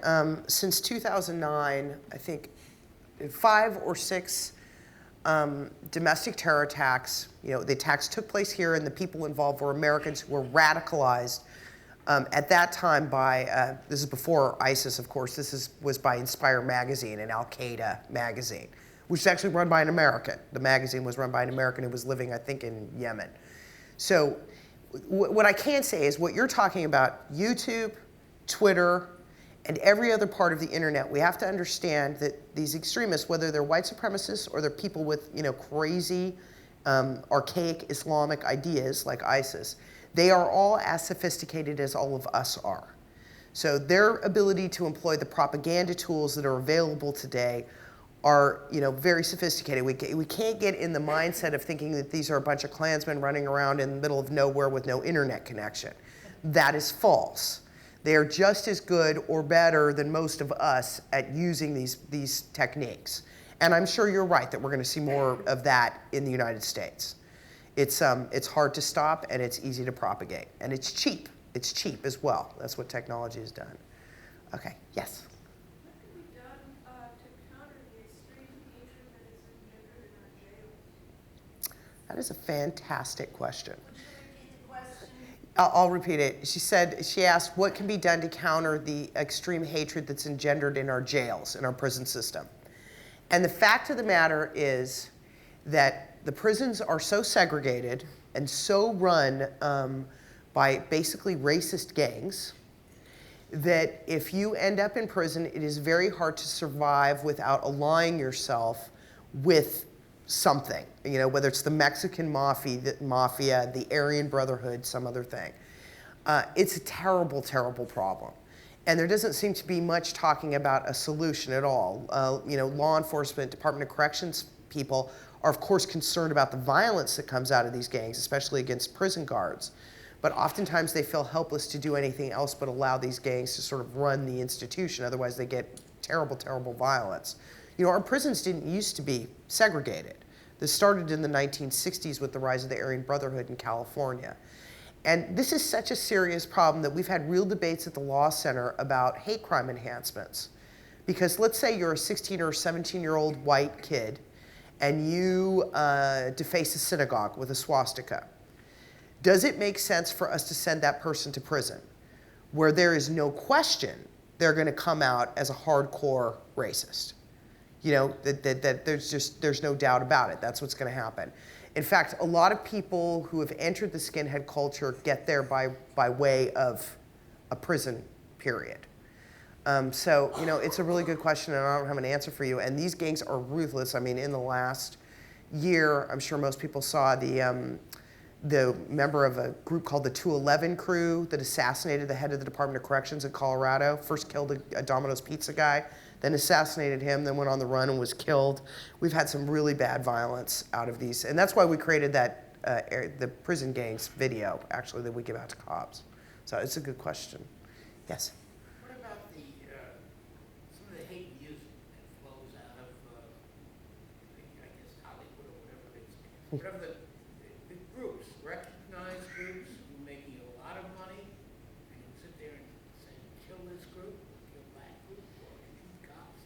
since 2009, I think, 5 or 6 domestic terror attacks. The attacks took place here, and the people involved were Americans who were radicalized at that time by, this is before ISIS, of course, was by Inspire magazine and Al-Qaeda magazine, which is actually run by an American. The magazine was run by an American who was living, I think, in Yemen. So what I can say is what you're talking about, YouTube, Twitter, and every other part of the internet, we have to understand that these extremists, whether they're white supremacists or they're people with crazy, archaic Islamic ideas like ISIS, they are all as sophisticated as all of us are. So their ability to employ the propaganda tools that are available today are very sophisticated. We can't get in the mindset of thinking that these are a bunch of Klansmen running around in the middle of nowhere with no internet connection. That is false. They are just as good or better than most of us at using these techniques. And I'm sure you're right that we're going to see more of that in the United States. It's hard to stop, and it's easy to propagate. And it's cheap. It's cheap as well. That's what technology has done. Okay, yes? What can be done to counter the extreme hatred that is engendered in our jails? That is a fantastic question. Would you repeat the question? I'll repeat it. She asked, what can be done to counter the extreme hatred that's engendered in our jails, in our prison system? And the fact of the matter is that the prisons are so segregated and so run by basically racist gangs that if you end up in prison, it is very hard to survive without allying yourself with something, whether it's the Mexican mafia, the Aryan Brotherhood, some other thing. It's a terrible, terrible problem. And there doesn't seem to be much talking about a solution at all. Law enforcement, Department of Corrections people are, of course, concerned about the violence that comes out of these gangs, especially against prison guards. But oftentimes they feel helpless to do anything else but allow these gangs to sort of run the institution. Otherwise, they get terrible, terrible violence. Our prisons didn't used to be segregated. This started in the 1960s with the rise of the Aryan Brotherhood in California. And this is such a serious problem that we've had real debates at the Law Center about hate crime enhancements. Because let's say you're a 16 or 17-year-old white kid and you deface a synagogue with a swastika. Does it make sense for us to send that person to prison where there is no question they're going to come out as a hardcore racist? That there's no doubt about it. That's what's going to happen. In fact, a lot of people who have entered the skinhead culture get there by way of a prison period. So it's a really good question, and I don't have an answer for you. And these gangs are ruthless. I mean, in the last year, I'm sure most people saw the the member of a group called the 211 crew that assassinated the head of the Department of Corrections in Colorado. First killed a Domino's pizza guy, then assassinated him, then went on the run and was killed. We've had some really bad violence out of these. And that's why we created that, the prison gangs video, actually, that we give out to cops. So it's a good question. Yes? What about some of the hate music that flows out of, I guess, Hollywood or whatever it is? Whatever the groups, recognized groups who are making a lot of money, and you sit there and say, kill this group, kill that group, or shoot cops.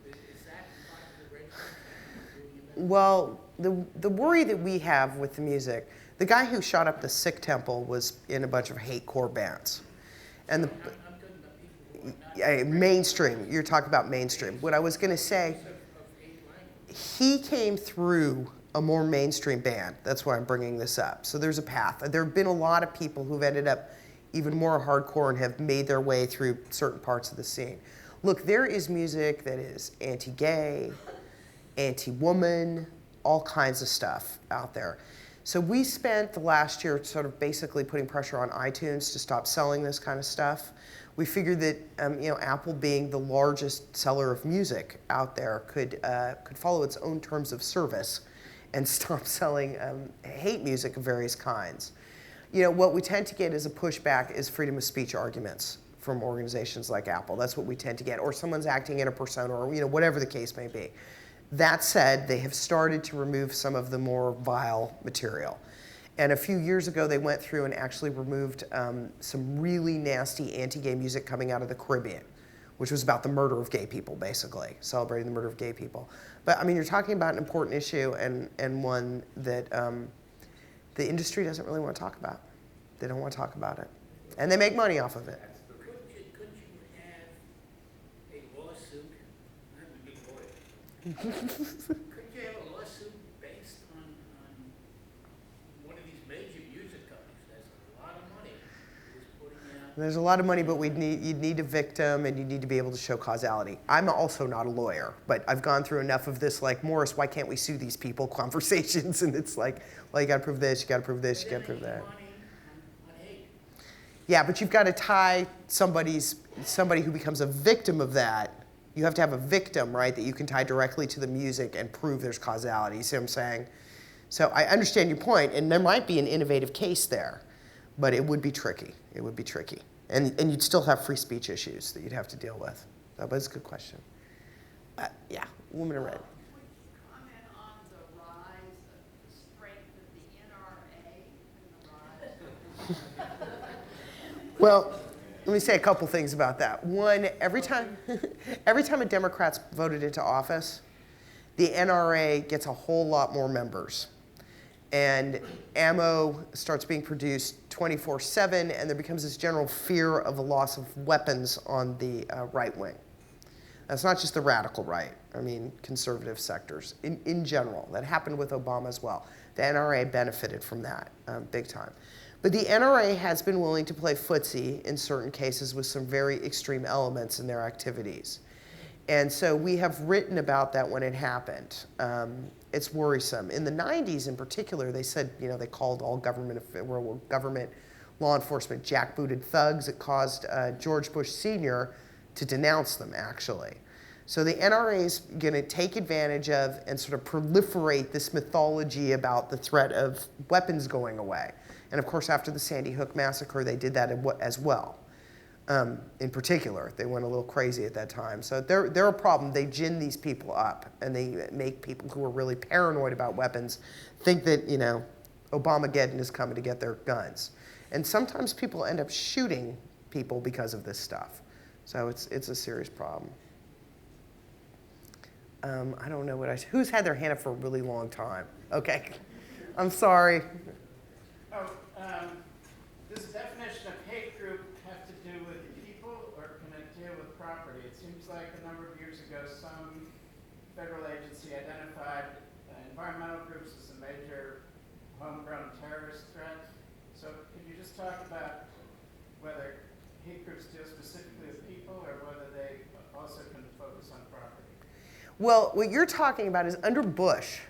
Is that part of the red shirts? Well, the worry that we have with the music, the guy who shot up the Sikh Temple was in a bunch of hate-core bands. And the I'm talking about people who are not mainstream, you're talking about mainstream. What I was gonna say, of hate language. he came through a more mainstream band. That's why I'm bringing this up. So there's a path. There have been a lot of people who've ended up even more hardcore and have made their way through certain parts of the scene. Look, there is music that is anti-gay, anti-woman, all kinds of stuff out there. So we spent the last year sort of basically putting pressure on iTunes to stop selling this kind of stuff. We figured that Apple, being the largest seller of music out there, could follow its own terms of service and stop selling hate music of various kinds. What we tend to get as a pushback is freedom of speech arguments from organizations like Apple. That's what we tend to get, or someone's acting in a persona, or whatever the case may be. That said, they have started to remove some of the more vile material. And a few years ago, they went through and actually removed some really nasty anti-gay music coming out of the Caribbean, which was about the murder of gay people, basically, celebrating the murder of gay people. But I mean, you're talking about an important issue and one that the industry doesn't really want to talk about. They don't want to talk about it. And they make money off of it. Couldn't you have a lawsuit? I'm a big lawyer. Couldn't you have a lawsuit based on one of these major music companies that has a lot of money, who's putting out? There's a lot of money, but you'd need a victim, and you need to be able to show causality. I'm also not a lawyer, but I've gone through enough of this, like, Morris, why can't we sue these people conversations? And it's like, well, you got to prove this, you got to prove this, you got to prove that. Money on hate. Yeah, but you've got to tie somebody who becomes a victim of that. You have to have a victim, right, that you can tie directly to the music and prove there's causality. You see what I'm saying? So I understand your point, and there might be an innovative case there, but it would be tricky. It would be tricky. And you'd still have free speech issues that you'd have to deal with. But it's a good question. Yeah, woman in red. Would you comment on the rise of the strength of the NRA and the rise? Well, let me say a couple things about that. One, every time a Democrat's voted into office, the NRA gets a whole lot more members. And ammo starts being produced 24/7, and there becomes this general fear of a loss of weapons on the right wing. That's not just the radical right, I mean conservative sectors in general. That happened with Obama as well. The NRA benefited from that big time. But the NRA has been willing to play footsie in certain cases with some very extreme elements in their activities. And so we have written about that when it happened. It's worrisome. In the 90s in particular, they said, they called all government law enforcement jackbooted thugs. It caused George Bush Sr. to denounce them, actually. So the NRA is going to take advantage of and sort of proliferate this mythology about the threat of weapons going away. And of course, after the Sandy Hook massacre, they did that as well. In particular, they went a little crazy at that time. So they're a problem. They gin these people up, and they make people who are really paranoid about weapons think that, Obamageddon is coming to get their guns. And sometimes people end up shooting people because of this stuff. So it's a serious problem. I don't know who's had their hand up for a really long time? Okay, I'm sorry. Does the definition of hate group have to do with people, or can it deal with property? It seems like a number of years ago, some federal agency identified environmental groups as a major homegrown terrorist threat. So could you just talk about whether hate groups deal specifically with people, or whether they also can focus on property? Well, what you're talking about is under Bush,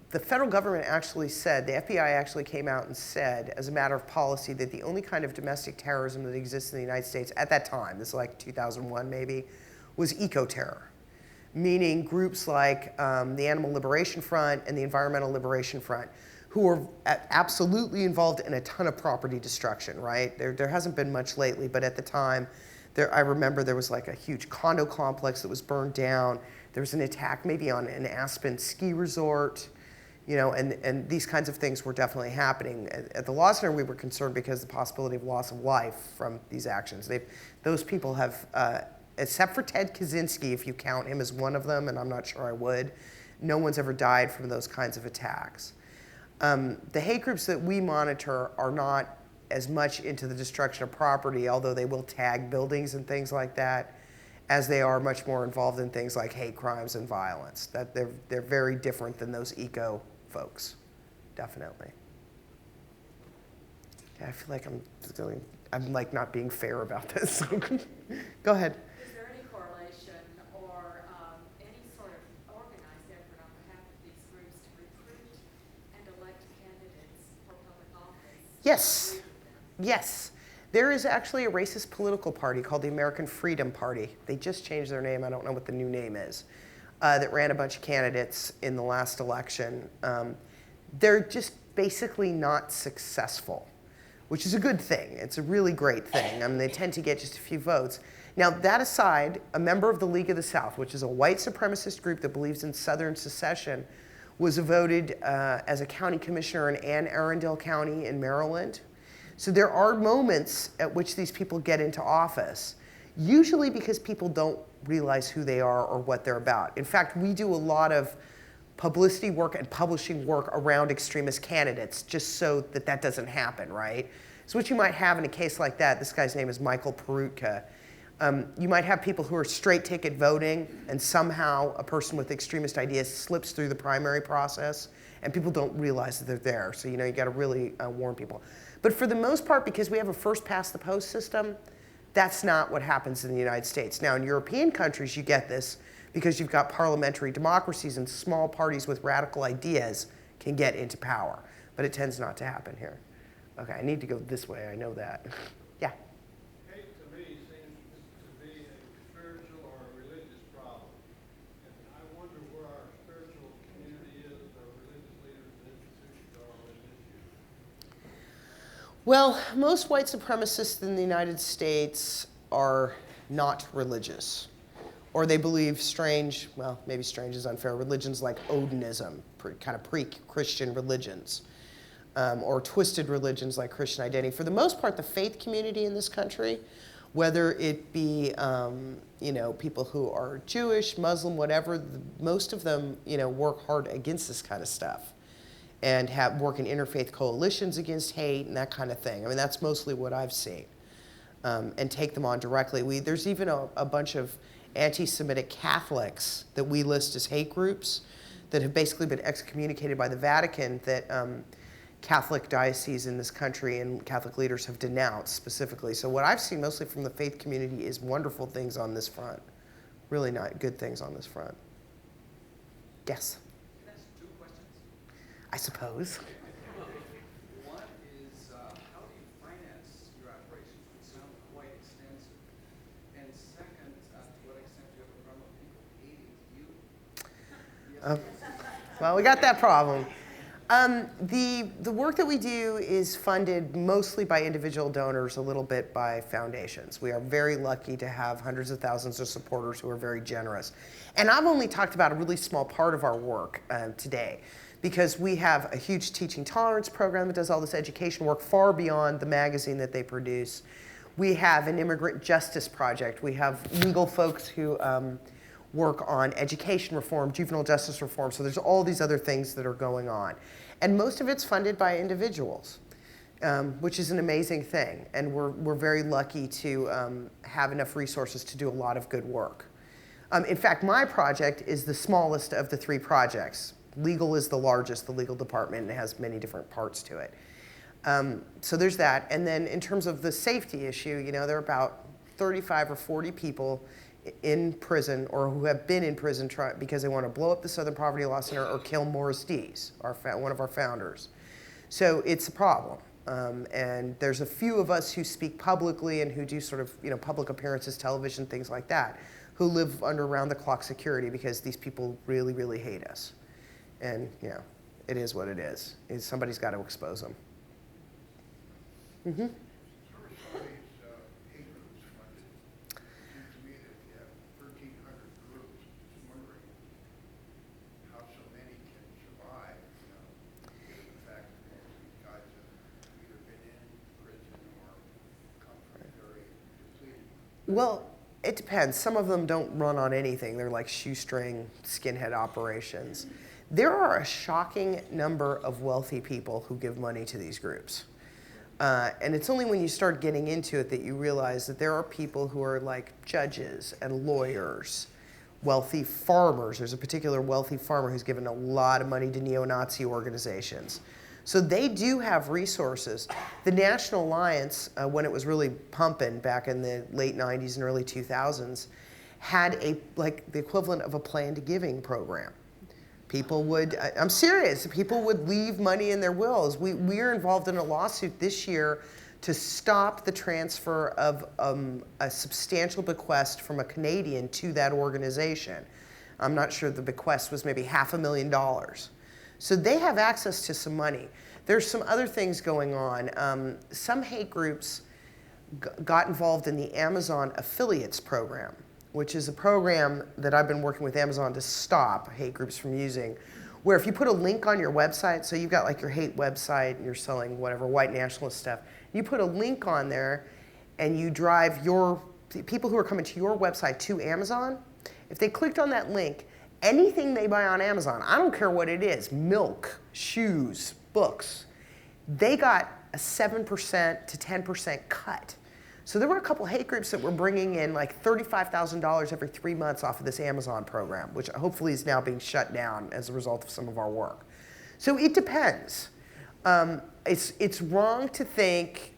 the federal government actually said, the FBI actually came out and said, as a matter of policy, that the only kind of domestic terrorism that exists in the United States at that time, this is like 2001 maybe, was eco-terror, meaning groups like the Animal Liberation Front and the Environmental Liberation Front, who were absolutely involved in a ton of property destruction, right? There hasn't been much lately, but at the time, I remember there was like a huge condo complex that was burned down. There was an attack maybe on an Aspen ski resort, you know, and these kinds of things were definitely happening. At the Law Center, we were concerned because of the possibility of loss of life from these actions. Those people have, except for Ted Kaczynski, if you count him as one of them, and I'm not sure I would, no one's ever died from those kinds of attacks. The hate groups that we monitor are not as much into the destruction of property, although they will tag buildings and things like that, as they are much more involved in things like hate crimes and violence. That they're very different than those eco folks, definitely. Yeah, I feel like I'm like not being fair about this. Go ahead. Is there any correlation or any sort of organized effort on behalf of these groups to recruit and elect candidates for public office? Yes. Yes. There is actually a racist political party called the American Freedom Party. They just changed their name. I don't know what the new name is. That ran a bunch of candidates in the last election. They're just basically not successful, which is a good thing. It's a really great thing. I mean, they tend to get just a few votes. Now, that aside, a member of the League of the South, which is a white supremacist group that believes in Southern secession, was voted as a county commissioner in Anne Arundel County in Maryland. So there are moments at which these people get into office, usually because people don't realize who they are or what they're about. In fact, we do a lot of publicity work and publishing work around extremist candidates just so that that doesn't happen, right? So what you might have in a case like that, this guy's name is Michael Perutka. You might have people who are straight ticket voting and somehow a person with extremist ideas slips through the primary process and people don't realize that they're there. So, you know, you gotta really warn people. But for the most part, because we have a first past the post system, that's not what happens in the United States. Now, in European countries, you get this because you've got parliamentary democracies and small parties with radical ideas can get into power. But it tends not to happen here. Okay, I need to go this way, I know that. Yeah? Hate to me seems to be a spiritual or a religious problem. And I wonder where our spiritual community is, our religious leaders and institutions are on this issue. Well, most white supremacists in the United States are not religious. Or they believe strange, well, maybe strange is unfair, religions like Odinism, kind of pre-Christian religions, or twisted religions like Christian identity. For the most part, the faith community in this country, whether it be you know, people who are Jewish, Muslim, whatever, most of them, you know, work hard against this kind of stuff and work in interfaith coalitions against hate and that kind of thing. I mean, that's mostly what I've seen, and take them on directly. There's even a bunch of anti-Semitic Catholics that we list as hate groups that have basically been excommunicated by the Vatican that Catholic dioceses in this country and Catholic leaders have denounced specifically. So what I've seen mostly from the faith community is wonderful things on this front. Really not good things on this front. Yes? Can I ask two questions? I suppose. One is, how do you finance your operations, which sound quite extensive? And second, to what extent do you have a problem with people hating you? Well, we got that problem. The work that we do is funded mostly by individual donors, a little bit by foundations. We are very lucky to have hundreds of thousands of supporters who are very generous. And I've only talked about a really small part of our work today, because we have a huge teaching tolerance program that does all this education work far beyond the magazine that they produce. We have an immigrant justice project. We have legal folks who work on education reform, juvenile justice reform. So there's all these other things that are going on. And most of it's funded by individuals, which is an amazing thing. And we're very lucky to have enough resources to do a lot of good work. In fact, my project is the smallest of the three projects. Legal is the largest, the legal department, and it has many different parts to it. So there's that. And then in terms of the safety issue, you know, there are about 35 or 40 people in prison or who have been in prison because they want to blow up the Southern Poverty Law Center or kill Morris Dees, one of our founders. So it's a problem. And there's a few of us who speak publicly and who do sort of, public appearances, television, things like that, who live under round-the-clock security because these people really, really hate us. And, it is what it is. Somebody's got to expose them. Mm-hmm. Well, it depends. Some of them don't run on anything. They're like shoestring skinhead operations. There are a shocking number of wealthy people who give money to these groups. And it's only when you start getting into it that you realize that there are people who are like judges and lawyers, wealthy farmers. There's a particular wealthy farmer who's given a lot of money to neo-Nazi organizations. So they do have resources. The National Alliance, when it was really pumping back in the late 90s and early 2000s, had like the equivalent of a planned giving program. People would, I'm serious, people would leave money in their wills. We're involved in a lawsuit this year to stop the transfer of a substantial bequest from a Canadian to that organization. I'm not sure the bequest was maybe $500,000. So they have access to some money. There's some other things going on. Some hate groups got involved in the Amazon Affiliates program, which is a program that I've been working with Amazon to stop hate groups from using, where if you put a link on your website, so you've got like your hate website and you're selling whatever white nationalist stuff, you put a link on there and you drive people who are coming to your website to Amazon, if they clicked on that link, anything they buy on Amazon, I don't care what it is, milk, shoes, books, they got a 7% to 10% cut. So there were a couple hate groups that were bringing in like $35,000 every 3 months off of this Amazon program, which hopefully is now being shut down as a result of some of our work. So it depends. It's wrong to think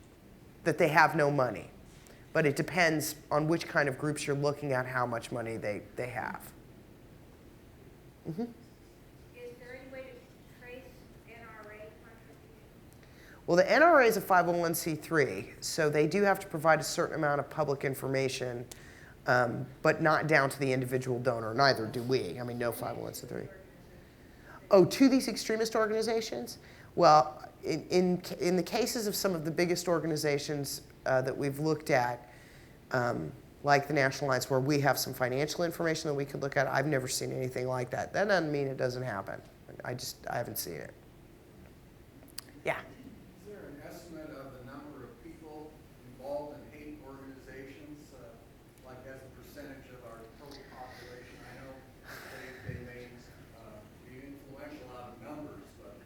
that they have no money, but it depends on which kind of groups you're looking at, how much money they have. Mm-hmm. Is there any way to trace NRA contributions? Well, the NRA is a 501c3, so they do have to provide a certain amount of public information, but not down to the individual donor. Neither do we. I mean, no 501c3. Oh, to these extremist organizations? Well, in the cases of some of the biggest organizations that we've looked at, like the National Alliance, where we have some financial information that we could look at, I've never seen anything like that. That doesn't mean it doesn't happen. I haven't seen it. Yeah? Is there an estimate of the number of people involved in hate organizations, like as a percentage of our total population? I know they may be influential out of numbers, but...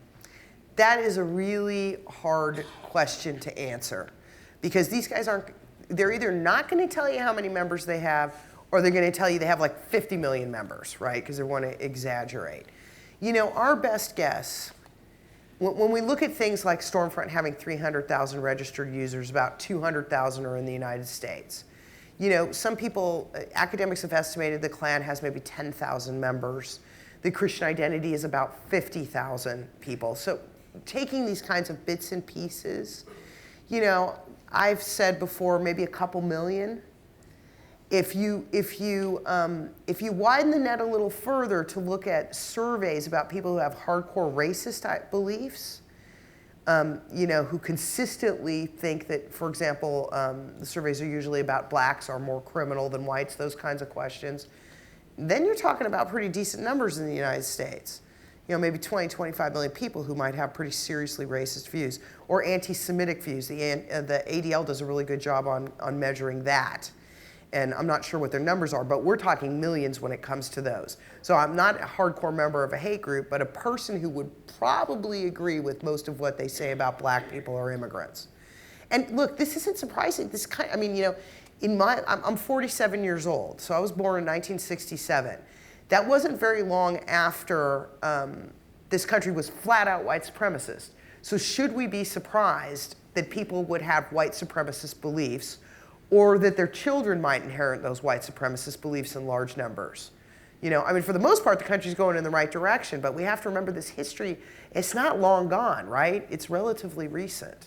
That is a really hard question to answer, because these guys they're either not going to tell you how many members they have, or they're going to tell you they have like 50 million members, right? Because they want to exaggerate. Our best guess, when we look at things like Stormfront having 300,000 registered users, about 200,000 are in the United States. Some people, academics have estimated the Klan has maybe 10,000 members. The Christian Identity is about 50,000 people. So taking these kinds of bits and pieces, I've said before, maybe a couple million. If you widen the net a little further to look at surveys about people who have hardcore racist type beliefs, who consistently think that, for example, the surveys are usually about blacks are more criminal than whites, those kinds of questions, then you're talking about pretty decent numbers in the United States. Maybe 20, 25 million people who might have pretty seriously racist views or anti-Semitic views. The ADL does a really good job on measuring that. And I'm not sure what their numbers are, but we're talking millions when it comes to those. So I'm not a hardcore member of a hate group, but a person who would probably agree with most of what they say about black people or immigrants. And look, this isn't surprising. I'm 47 years old, so I was born in 1967. That wasn't very long after this country was flat out white supremacist. So should we be surprised that people would have white supremacist beliefs, or that their children might inherit those white supremacist beliefs in large numbers. You know, I mean, for the most part, the country's going in the right direction, but we have to remember this history, it's not long gone, right? It's relatively recent.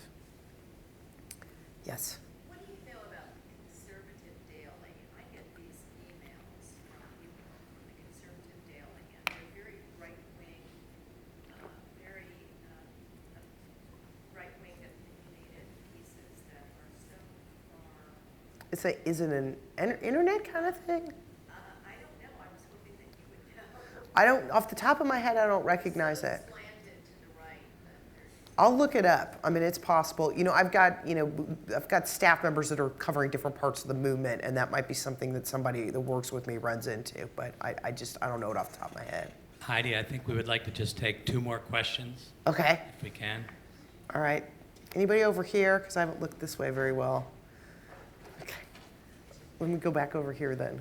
Yes? What do you know about conservative daily? I get these emails from people from the conservative daily, and they're very right-wing, very right-wing opinionated pieces that are so far. Is it an internet kind of thing? I don't know. I was hoping that you would know. I don't, off the top of my head, I don't recognize it. Slanted to the right, but there's I'll look it up. I mean, it's possible. You know, I've got staff members that are covering different parts of the movement, and that might be something that somebody that works with me runs into, but I don't know it off the top of my head. Heidi, I think we would like to just take 2 more questions, Okay, if we can. all right. Anybody over here? Because I haven't looked this way very well. Okay, let me go back over here then.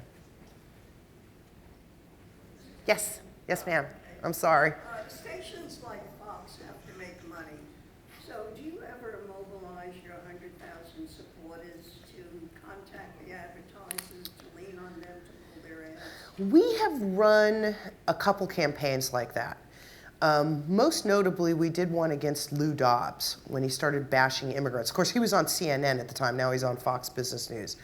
Yes, yes ma'am. I'm sorry. Stations like Fox have to make money. So do you ever mobilize your 100,000 supporters to contact the advertisers, to lean on them to pull their ads? We have run a couple campaigns like that. Most notably, we did one against Lou Dobbs when he started bashing immigrants. Of course, he was on CNN at the time. Now he's on Fox Business News.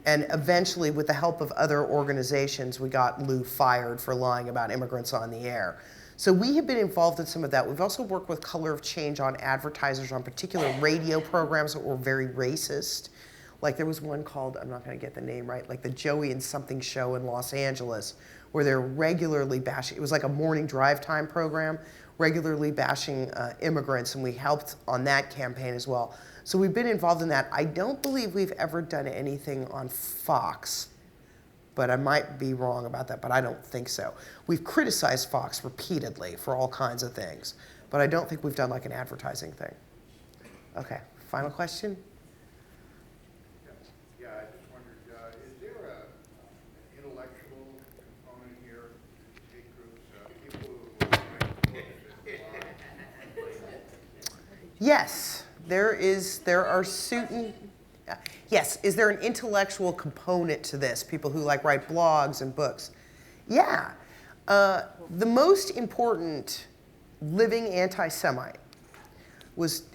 And eventually, with the help of other organizations, we got Lou fired for lying about immigrants on the air. So we have been involved in some of that. We've also worked with Color of Change on advertisers on particular radio programs that were very racist. Like there was one called, I'm not going to get the name right, like the Joey and Something show in Los Angeles, where they're regularly bashing, it was like a morning drive time program, regularly bashing immigrants, and we helped on that campaign as well. So we've been involved in that. I don't believe we've ever done anything on Fox, but I might be wrong about that, but I don't think so. We've criticized Fox repeatedly for all kinds of things, but I don't think we've done like an advertising thing. Okay, final question? Yeah, I just wondered, is there an intellectual component here, hate groups, people who Yes, there are certain, yes, is there an intellectual component to this? People who like write blogs and books. Yeah, the most important living anti-Semite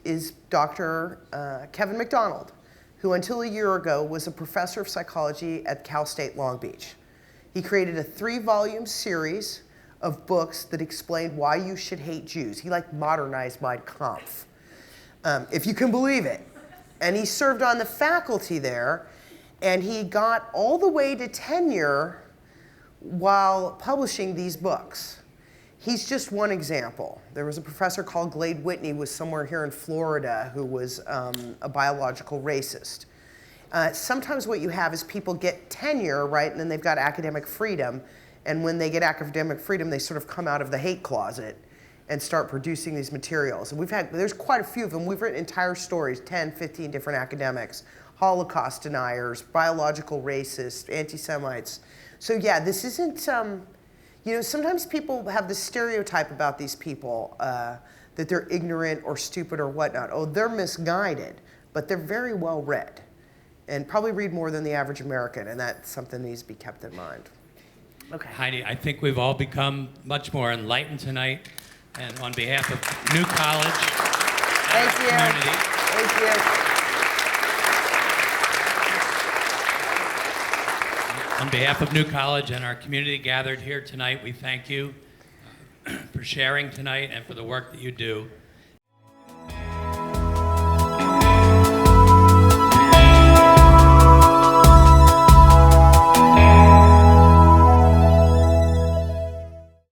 is Dr. Kevin McDonald, who until a year ago was a professor of psychology at Cal State Long Beach. He created a 3-volume series of books that explained why you should hate Jews. He like modernized Mein Kampf, if you can believe it. And he served on the faculty there, and he got all the way to tenure while publishing these books. He's just one example. There was a professor called Glade Whitney, was somewhere here in Florida, who was a biological racist. Sometimes what you have is people get tenure, right, and then they've got academic freedom, and when they get academic freedom, they sort of come out of the hate closet and start producing these materials. And there's quite a few of them. We've written entire stories, 10, 15 different academics, Holocaust deniers, biological racists, anti-Semites. So yeah, this isn't, you know, sometimes people have this stereotype about these people, that they're ignorant or stupid or whatnot. Oh, they're misguided, but they're very well read and probably read more than the average American, and that's something that needs to be kept in mind. Okay. Heidi, I think we've all become much more enlightened tonight. And on behalf of New College and our community, Thank you. on behalf of New College and our community gathered here tonight, we thank you for sharing tonight and for the work that you do.